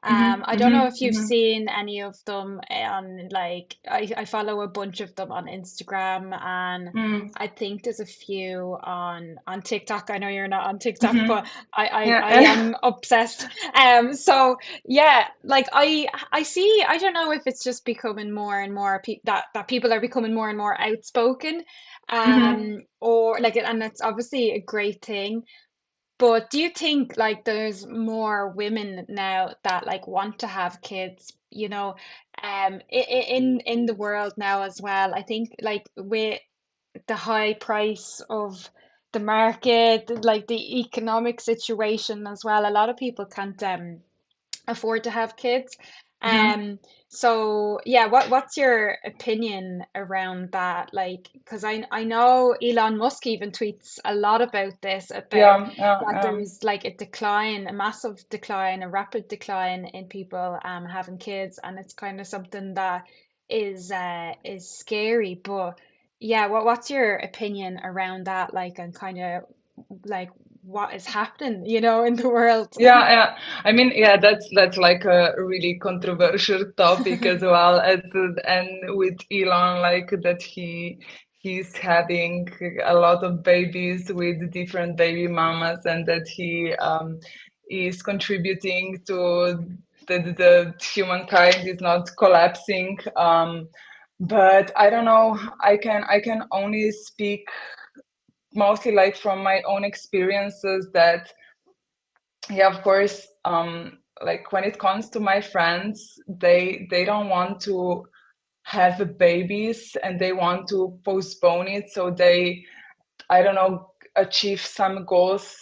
B: Mhm,
A: I don't know
B: mhm,
A: if you've
B: mhm,
A: seen any of them on like I follow a bunch of them on Instagram, and
B: mm,
A: I think there's a few on TikTok. I know you're not on TikTok,
B: mhm.
A: but I
B: Yeah.
A: am obsessed. So yeah, like I see, I don't know if it's just becoming more and more that people are becoming more and more outspoken,
B: Mhm,
A: or like, and that's obviously a great thing, But do you think like there's more women now that like want to have kids, in the world now as well? I think like with the high price of the market, like the economic situation as well, a lot of people can't afford to have kids.
B: Hmm.
A: Um, so yeah, what's your opinion around that? Like, because I know Elon Musk even tweets a lot about this, about
B: Yeah, yeah,
A: that
B: yeah.
A: there's like a decline, a massive decline, a rapid decline in people having kids, and it's kind of something that is scary. But yeah, what's your opinion around that? Like, and kind of like what is happening, in the world?
B: Yeah, yeah. I mean, yeah, that's like a really controversial topic as well as and with Elon, like that he's having a lot of babies with different baby mamas, and that he is contributing to the humankind is not collapsing. But I don't know. I can only speak mostly like from my own experiences that yeah, of course, like when it comes to my friends, they don't want to have babies and they want to postpone it, so they, I don't know, achieve some goals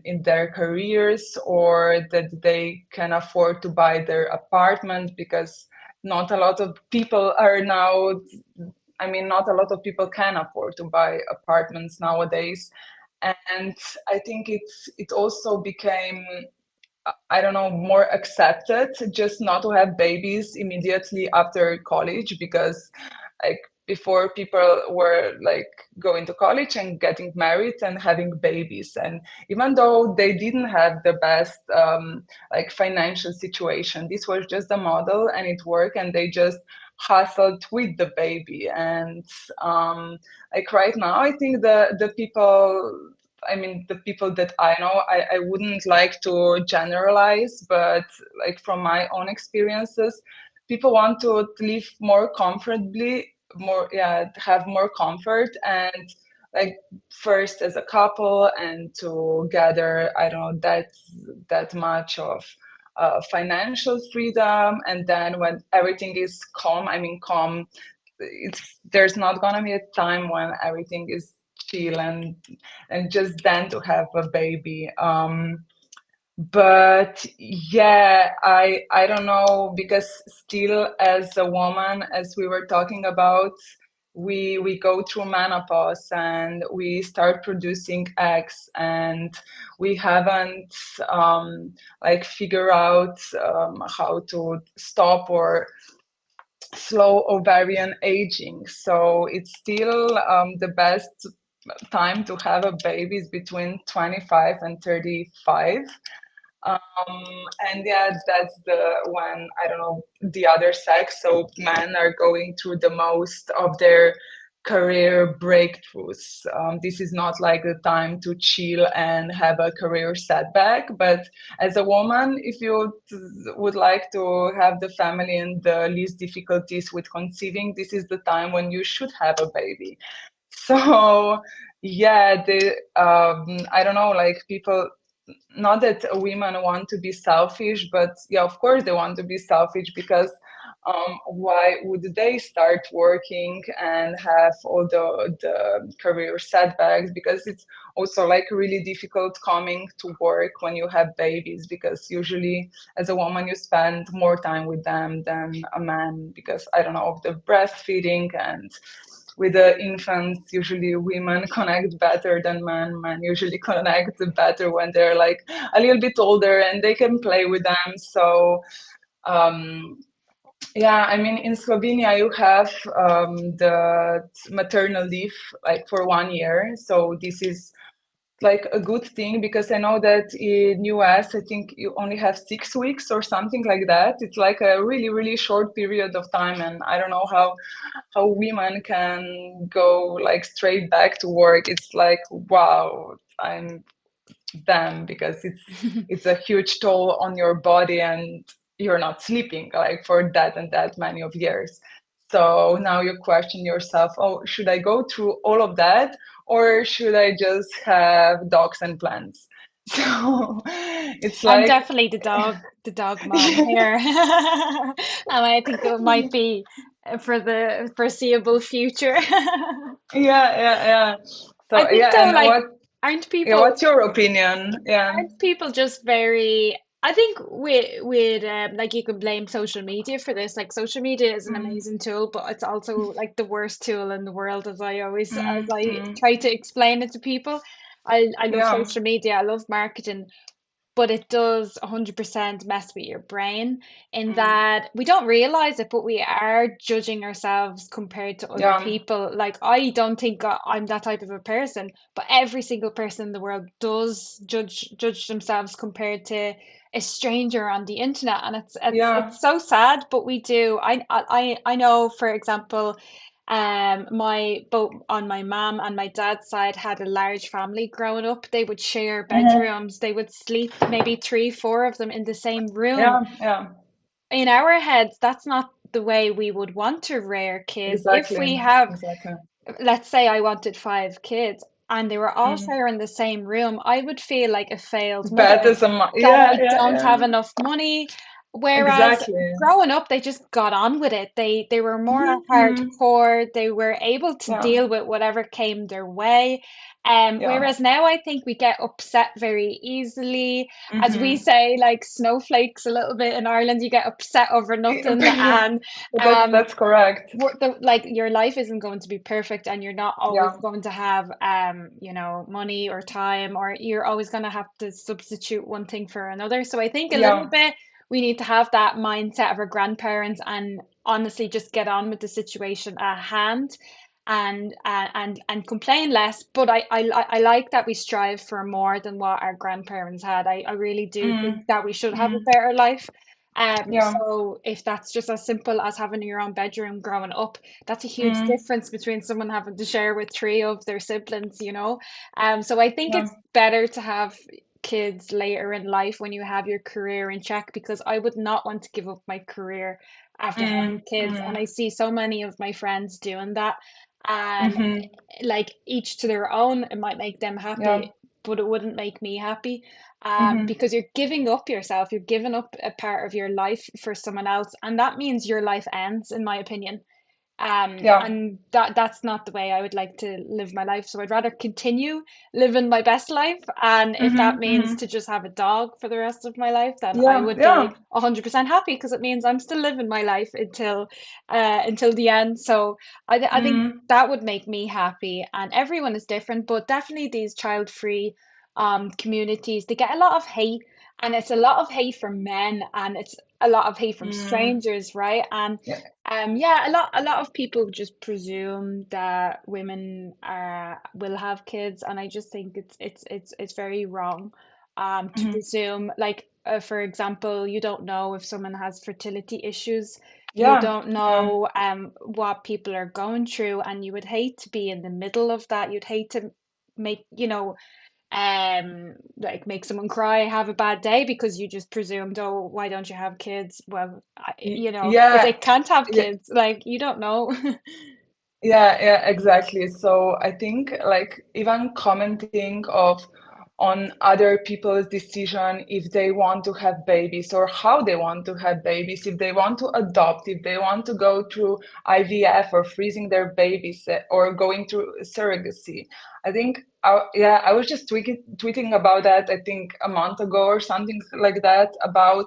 B: in their careers, or that they can afford to buy their apartment, because not a lot of people are now, I mean, not a lot of people can afford to buy apartments nowadays. And I think it also became, I don't know, more accepted just not to have babies immediately after college, because like before people were like going to college and getting married and having babies, and even though they didn't have the best like financial situation, this was just the model and it worked, and they just hustled with the baby. And like right now I think the people, I mean, the people that I know, I wouldn't like to generalize, but like from my own experiences, people want to live more comfortably, more, yeah, have more comfort, and like first as a couple, and to gather, I don't know, that much of financial freedom. And then when everything is calm, I mean, calm, it's, there's not gonna be a time when everything is chill, and just then to have a baby. But yeah, I don't know, because still as a woman, as we were talking about, we go through menopause and we start producing eggs, and we haven't like figure out how to stop or slow ovarian aging. So it's still the best time to have a baby is between 25 and 35. Um, and yeah, that's the when, I don't know, the other sex, so men are going through the most of their career breakthroughs. This is not like the time to chill and have a career setback, but as a woman, if you would like to have the family and the least difficulties with conceiving, this is the time when you should have a baby. So yeah, the I don't know, like people, not that women want to be selfish, but yeah, of course they want to be selfish, because why would they start working and have all the career setbacks? Because it's also like really difficult coming to work when you have babies, because usually as a woman you spend more time with them than a man, because I don't know, of the breastfeeding, and with the infants, usually women connect better than men. Men usually connect better when they're like a little bit older and they can play with them. So, um, yeah, I mean, in Slovenia, you have the maternal leave like for 1 year. So this is like a good thing, because I know that in US, I think you only have 6 weeks or something like that. It's like a really, really short period of time, and I don't know how women can go like straight back to work. It's like, wow, I'm them, because it's a huge toll on your body, and you're not sleeping like for that and that many of years. So now you question yourself, oh, should I go through all of that, or should I just have dogs and plants? So it's
A: I'm
B: like,
A: definitely the dog mom here. And I think it might be for the foreseeable future.
B: yeah.
A: I
B: So
A: think
B: yeah,
A: though,
B: and
A: like, aren't
B: yeah,
A: people
B: what's your opinion? Yeah.
A: aren't people just very, I think with like you can blame social media for this. Like social media is an
B: Mm,
A: amazing tool, but it's also like the worst tool in the world as
B: mm,
A: I
B: mm,
A: try to explain it to people. I love
B: yeah.
A: social media, I love marketing, but it does 100% mess with your brain in
B: Mm,
A: that we don't realize it, but we are judging ourselves compared to other
B: yeah.
A: people. Like, I don't think I'm that type of a person, but every single person in the world does judge themselves compared to a stranger on the internet, and
B: Yeah.
A: it's so sad, but we do. I know, for example, my both on my mom and my dad's side had a large family growing up. They would share
B: Mhm.
A: bedrooms. They would sleep maybe three, four of them in the same room.
B: Yeah. Yeah.
A: In our heads, that's not the way we would want to rear kids. If we
B: Exactly.
A: have,
B: Exactly.
A: let's say I wanted five kids and they were all
B: Mm.
A: sharing the same room, I would feel like a failed
B: Bad
A: mother,
B: as a
A: that
B: yeah,
A: I
B: yeah,
A: don't
B: yeah.
A: have enough money. Whereas
B: Exactly.
A: growing up, they just got on with it. They were more
B: Mm.
A: hardcore. They were able to
B: Yeah.
A: deal with whatever came their way.
B: Yeah.
A: Whereas now I think we get upset very easily. As we
B: Hmm.
A: say, like snowflakes a little bit in Ireland, you get upset over nothing, and
B: But
A: um
B: that's correct.
A: like your life isn't going to be perfect, and you're not always
B: Yeah.
A: going to have money or time, or you're always going to have to substitute one thing for another. So I think a little
B: Yeah.
A: bit we need to have that mindset of our grandparents and honestly just get on with the situation at hand, and complain less. But I like that we strive for more than what our grandparents had. I really do think
B: Mm.
A: that we should have a
B: Mm.
A: better life.
B: Yeah.
A: So if that's just as simple as having your own bedroom growing up, that's a huge
B: Mm.
A: difference between someone having to share with three of their siblings. So I think
B: Yeah.
A: it's better to have kids later in life when you have your career in check, because I would not want to give up my career after having
B: Mm.
A: kids. And
B: Mm.
A: I see so many of my friends doing that. And
B: Hmm.
A: like each to their own, it might make them
B: Yeah.
A: happy, but it wouldn't make me happy.
B: Hmm.
A: Because you're giving up yourself, you're giving up a part of your life for someone else, and that means your life ends, in my opinion.
B: Yeah.
A: And that's not the way I would like to live my life. So I'd rather continue living my best life. And if that
B: Hmm.
A: means
B: Hmm.
A: to just have a dog for the rest of my life, then I
B: Yeah.
A: would
B: Yeah.
A: be 100% happy, because it means I'm still living my life until the end. So I think
B: Mm.
A: that would make me happy. And everyone is different, but definitely these child-free communities, they get a lot of hate, and it's a lot of hate from men, and it's a lot of hate from
B: Mm.
A: strangers, right? And
B: Yeah.
A: yeah, a lot of people just presume that women will have kids, and I just think it's very wrong to
B: Hmm.
A: presume. Like, for example, you don't know if someone has fertility issues. You
B: Yeah.
A: don't
B: Yeah.
A: know what people are going through, and you would hate to be in the middle of that. You'd hate to make, like make someone cry, have a bad day because you just presumed, oh, why don't you have kids? Well, if they
B: Yeah.
A: can't have
B: Yeah.
A: kids, like, you don't know.
B: Yeah, exactly. So I think like even commenting of on other people's decision if they want to have babies or how they want to have babies, if they want to adopt, if they want to go through IVF or freezing their babies or going through surrogacy. I think yeah, I was just tweeting about that I think a month ago or something like that about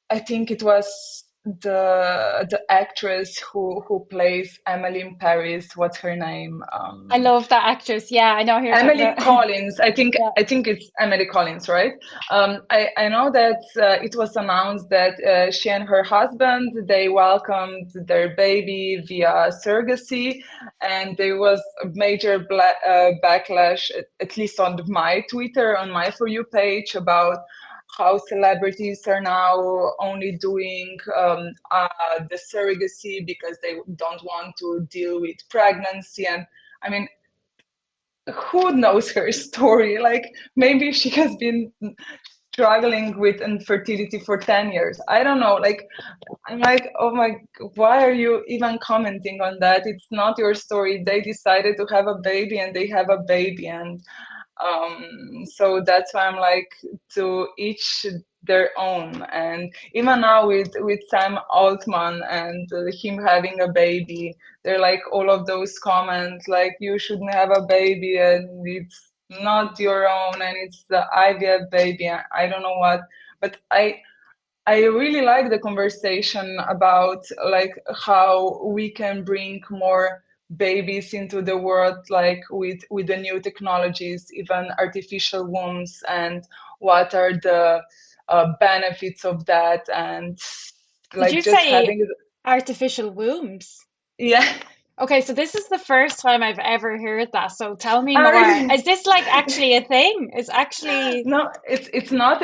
B: I think it was the actress who plays Emily in Paris. What's her name?
A: I love that actress. Yeah, I know who you're talking
B: Emily
A: about.
B: Collins. I think
A: Yeah.
B: I think it's Emily Collins, right? I know that it was announced that she and her husband they welcomed their baby via surrogacy, and there was a major backlash, at least on my Twitter, on my For You page, about how celebrities are now only doing the surrogacy because they don't want to deal with pregnancy. And I mean, who knows her story? Like maybe she has been struggling with infertility for 10 years. I don't know. Like I'm like, oh my, why are you even commenting on that? It's not your story. They decided to have a baby and they have a baby. And So that's why I'm like, to each their own. And even now with Sam Altman and him having a baby, they're like all of those comments like you shouldn't have a baby and it's not your own and it's the IVF baby. I don't know what, but I really like the conversation about like how we can bring more babies into the world, like with the new technologies, even artificial wombs, and what are the benefits of that, and
A: Did you
B: like just
A: say
B: having,
A: artificial wombs?
B: yeah.
A: Okay, so this is the first time I've ever heard that. So tell me
B: I
A: more.
B: really
A: Is this like actually a thing? Is actually
B: no, it's not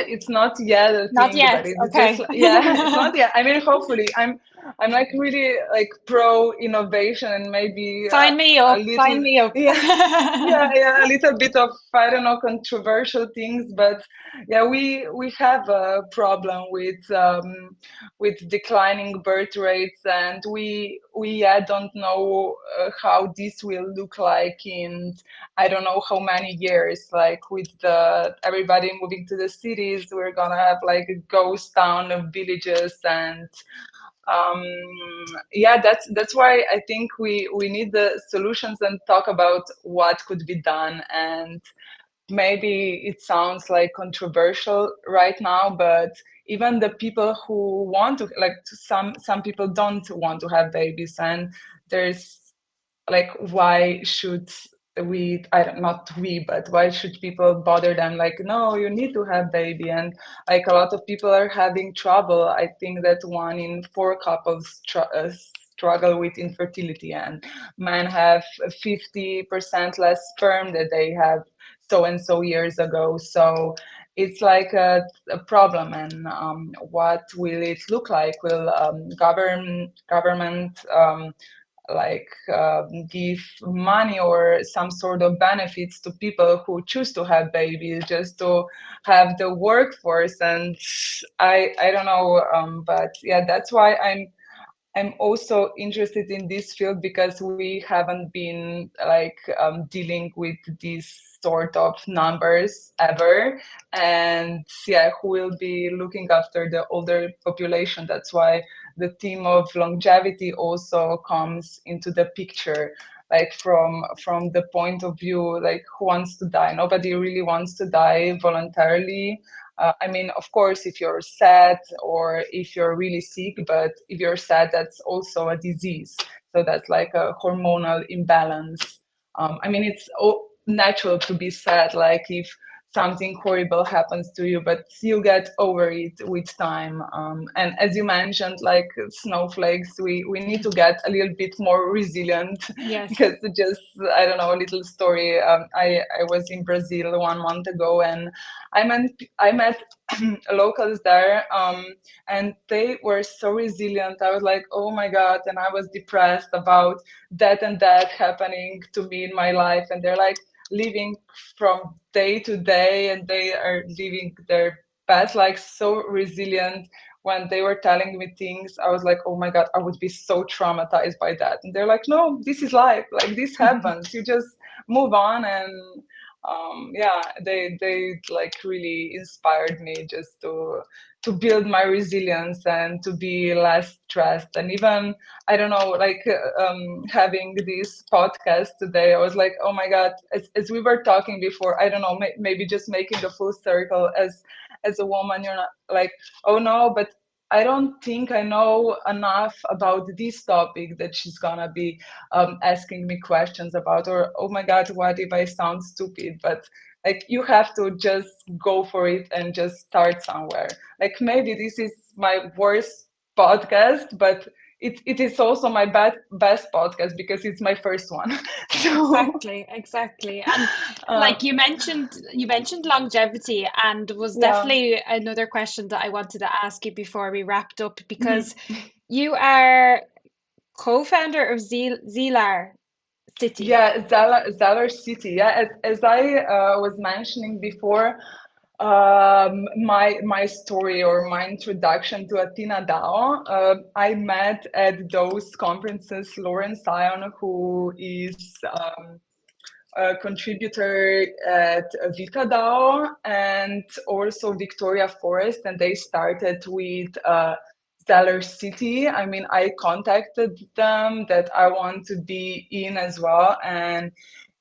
B: yet a
A: not
B: thing,
A: yet.
B: but it's just
A: Okay.
B: yeah, it's not yet. I mean, hopefully, I'm like really like pro innovation and maybe
A: Sign me
B: a
A: up. Sign
B: little
A: me up.
B: yeah. Yeah, a little bit of, I don't know, controversial things, but yeah, we have a problem with declining birth rates, and we yet don't know how this will look like in I don't know how many years. Like with the everybody moving to the cities, we're gonna have like a ghost town of villages, and um, yeah, that's why I think we need the solutions and talk about what could be done. And maybe it sounds like controversial right now, but even the people who want to, like some people don't want to have babies, and there's like why should we, I don't, not we, but why should people bother them like, no, you need to have baby. And like a lot of people are having trouble. I think that 1 in 4 couples struggle with infertility, and men have 50% less sperm that they have so and so years ago. So it's like a problem. And what will it look like? Will government like give money or some sort of benefits to people who choose to have babies just to have the workforce? And I don't know, but yeah, that's why I'm also interested in this field, because we haven't been like dealing with these sort of numbers ever. And yeah, who will be looking after the older population? That's why the theme of longevity also comes into the picture, like from the point of view, like who wants to die? Nobody really wants to die voluntarily. I mean, of course, if you're sad or if you're really sick, but if you're sad, that's also a disease. So that's like a hormonal imbalance. I mean, it's natural to be sad, like if something horrible happens to you, but you get over it with time. And as you mentioned, like snowflakes, we need to get a little bit more resilient
A: Yes.
B: because just, I don't know, a little story. I was in Brazil 1 month ago, and I met locals there, and they were so resilient. I was like, oh my God. And I was depressed about that and that happening to me in my life. And they're like living from day to day, and they are living their best, like so resilient. When they were telling me things, I was like, oh my God, I would be so traumatized by that. And they're like, no, this is life. Like this happens. You just move on. And yeah, they like really inspired me just to build my resilience and to be less stressed. And even, I don't know, like having this podcast today, I was like, oh my God, as we were talking before, I don't know, maybe just making a full circle. As a woman, you're not like, oh no, but I don't think I know enough about this topic that she's gonna be asking me questions about. Or oh my God, what if I sound stupid? But like you have to just go for it and just start somewhere. Like maybe this is my worst podcast, but it is also my best podcast because it's my first one. So
A: Exactly, exactly. And
B: uh,
A: like you mentioned longevity, and was
B: yeah.
A: definitely another question that I wanted to ask you before we wrapped up, because
B: Mhm.
A: you are co-founder of Zelar City.
B: Yeah, Zelar City. Yeah, as I was mentioning before, my story or my introduction to AthenaDAO, I met at those conferences Lauren Sion, who is a contributor at AthenaDAO and also Victoria Forest, and they started with Zelar City. I mean, I contacted them that I want to be in as well, and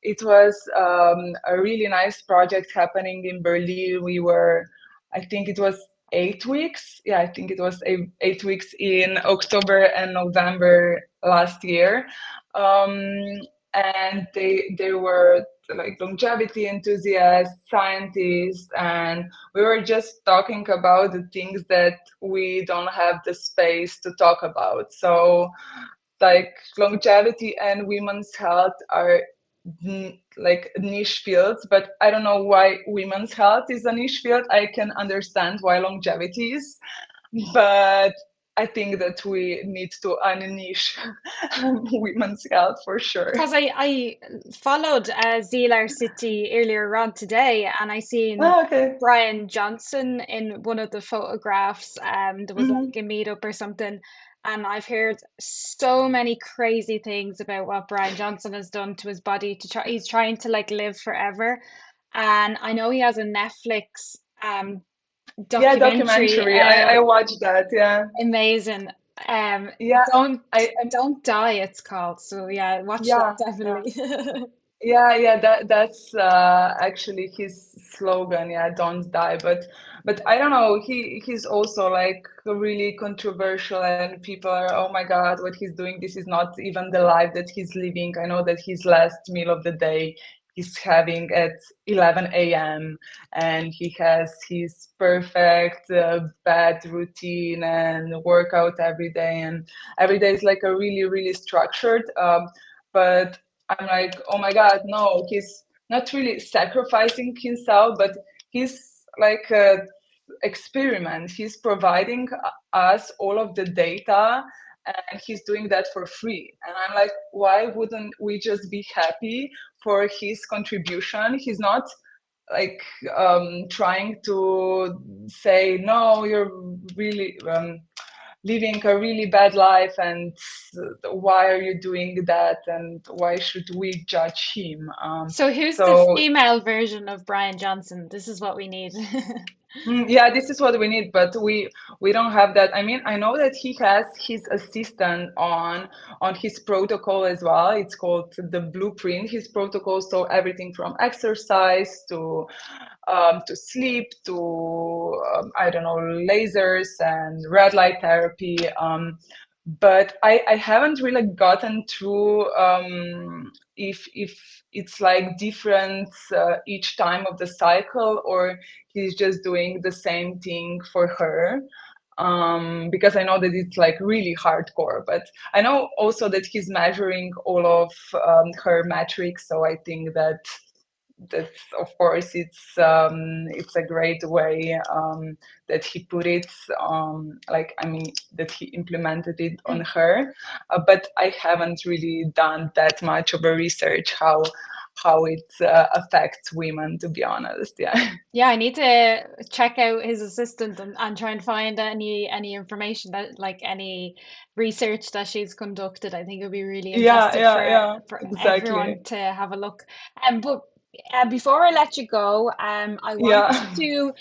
B: it was a really nice project happening in Berlin. We were, I think it was 8 weeks. Yeah, I think it was 8 weeks in October and November last year. Um, and they were like longevity enthusiasts, scientists, and we were just talking about the things that we don't have the space to talk about. So like longevity and women's health are like niche fields, but I don't know why women's health is a niche field. I can understand why longevity is, but I think that we need to unniche women's health for sure.
A: Because I followed Zelar City earlier on today, and I seen
B: Oh, okay.
A: Brian Johnson in one of the photographs. There was like
B: Hmm.
A: a meetup or something, and I've heard so many crazy things about what Brian Johnson has done to his body to try. He's trying to like live forever, and I know he has a Netflix
B: Yeah,
A: documentary.
B: documentary. I watched that. Yeah,
A: Amazing. Um,
B: yeah.
A: don't
B: I
A: don't die, it's called. So yeah, watch that
B: yeah, yeah.
A: definitely.
B: Yeah, that's actually his slogan. Yeah, don't die. But I don't know. He's also like really controversial, and people are, oh my God, what he's doing. This is not even the life that he's living. I know that his last meal of the day he's having at 11 a.m. and he has his perfect bed routine and workout every day, and every day is like a really structured. But I'm like, oh my God, no, he's not really sacrificing himself, but he's like a experiment. He's providing us all of the data and he's doing that for free. And I'm like, why wouldn't we just be happy for his contribution? He's not like trying to say, no, you're really living a really bad life and why are you doing that and why should we judge him
A: So who's the
B: so
A: female version of Brian Johnson? This is what we need.
B: yeah, this is what we need, but we don't have that. I mean, I know that he has his assistant on his protocol as well. It's called the blueprint, his protocol. So everything from exercise to sleep to I don't know, lasers and red light therapy. But I haven't really gotten through if it's like different each time of the cycle or he's just doing the same thing for her. Because I know that it's like really hardcore, but I know also that he's measuring all of her metrics. So I think that of course it's a great way that he put it like I mean that he implemented it on her, but I haven't really done that much of a research how it affects women, to be honest. Yeah.
A: Yeah, I need to check out his assistant and try and find any information that like any research that she's conducted. I think it would be really
B: Yeah,
A: interesting
B: yeah, yeah,
A: for everyone
B: exactly.
A: to have a look. But before I let you go, I wanted
B: Yeah.
A: to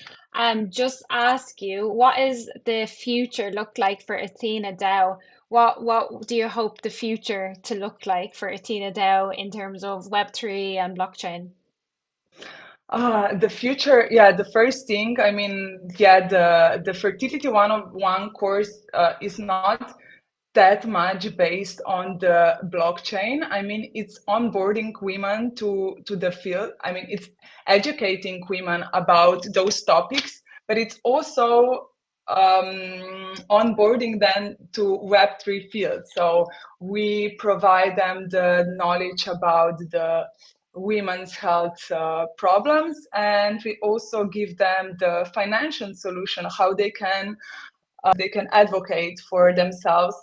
A: just ask you, what is the future look like for Athena DAO? What do you hope the future to look like for Athena DAO in terms of Web3 and blockchain?
B: The future, yeah, the first thing, I mean, yeah, the fertility one course is not that much based on the blockchain. I mean, it's onboarding women to the field. I mean, it's educating women about those topics, but it's also onboarding them to Web3 field. So we provide them the knowledge about the women's health problems, and we also give them the financial solution, how they can advocate for themselves,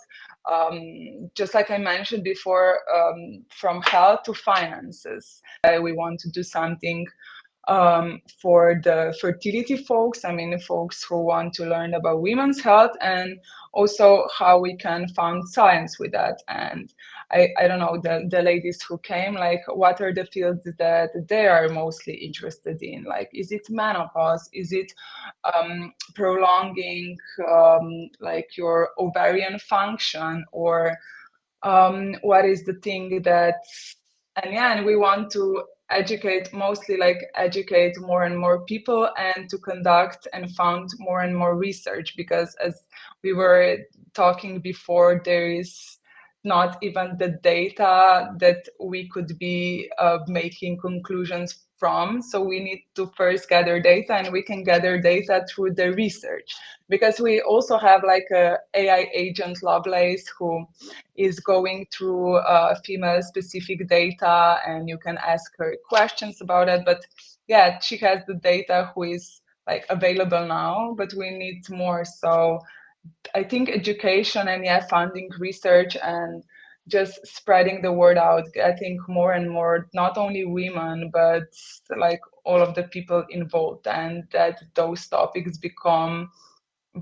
B: just like I mentioned before, from health to finances. We want to do something for the fertility folks, I mean, folks who want to learn about women's health, and also how we can found science with that. And I don't know, the ladies who came, like, what are the fields that they are mostly interested in? Like, is it menopause? Is it prolonging like your ovarian function, or what is the thing that, and yeah, and we want to educate, mostly like educate more and more people, and to conduct and fund more and more research, because as we were talking before, there is not even the data that we could be making conclusions from. So we need to first gather data, and we can gather data through the research, because we also have like a AI agent, Lovelace, who is going through female specific data, and you can ask her questions about it. But yeah, she has the data who is like available now, but we need more. So I think education and yeah, funding research and just spreading the word out. I think more and more, not only women, but like all of the people involved, and that those topics become,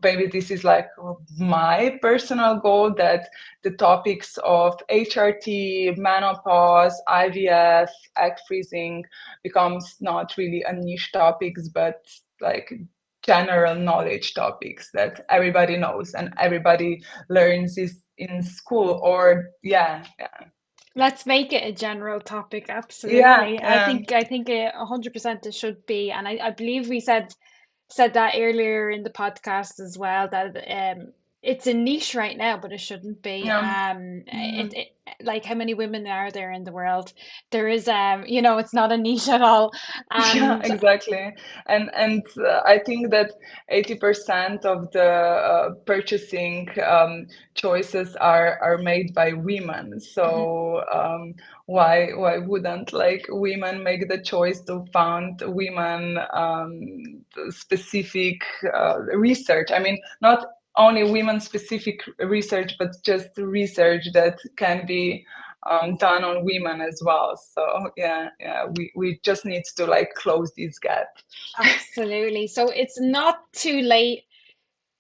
B: maybe this is like my personal goal, that the topics of HRT, menopause, IVF, egg freezing becomes not really a niche topics, but like general knowledge topics that everybody knows and everybody learns is in school, or yeah, yeah,
A: Let's make it a general topic.
B: yeah,
A: Absolutely. I
B: yeah,
A: think I think 100% it should be, and I believe we said that earlier in the podcast as well, that it's a niche right now, but it shouldn't be.
B: yeah.
A: It like, how many women are there in the world? There is, it's not a niche at all.
B: Yeah,
A: And
B: exactly. And I think that 80% of the purchasing choices are made by women.
A: mhm.
B: So why wouldn't like women make the choice to fund women specific research? I mean, not only women specific research, but just research that can be done on women as well. So yeah, yeah, we just need to like close this gap.
A: Absolutely. So it's not too late.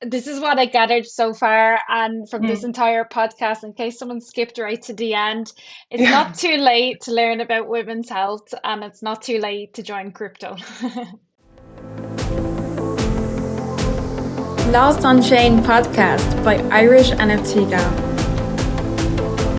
A: This is what I gathered so far, and from this
B: Mm.
A: entire podcast, in case someone skipped right to the end, it's
B: Yeah.
A: not too late to learn about women's health, and it's not too late to join crypto.
C: Lost on Chain podcast by Irish NFT DAO.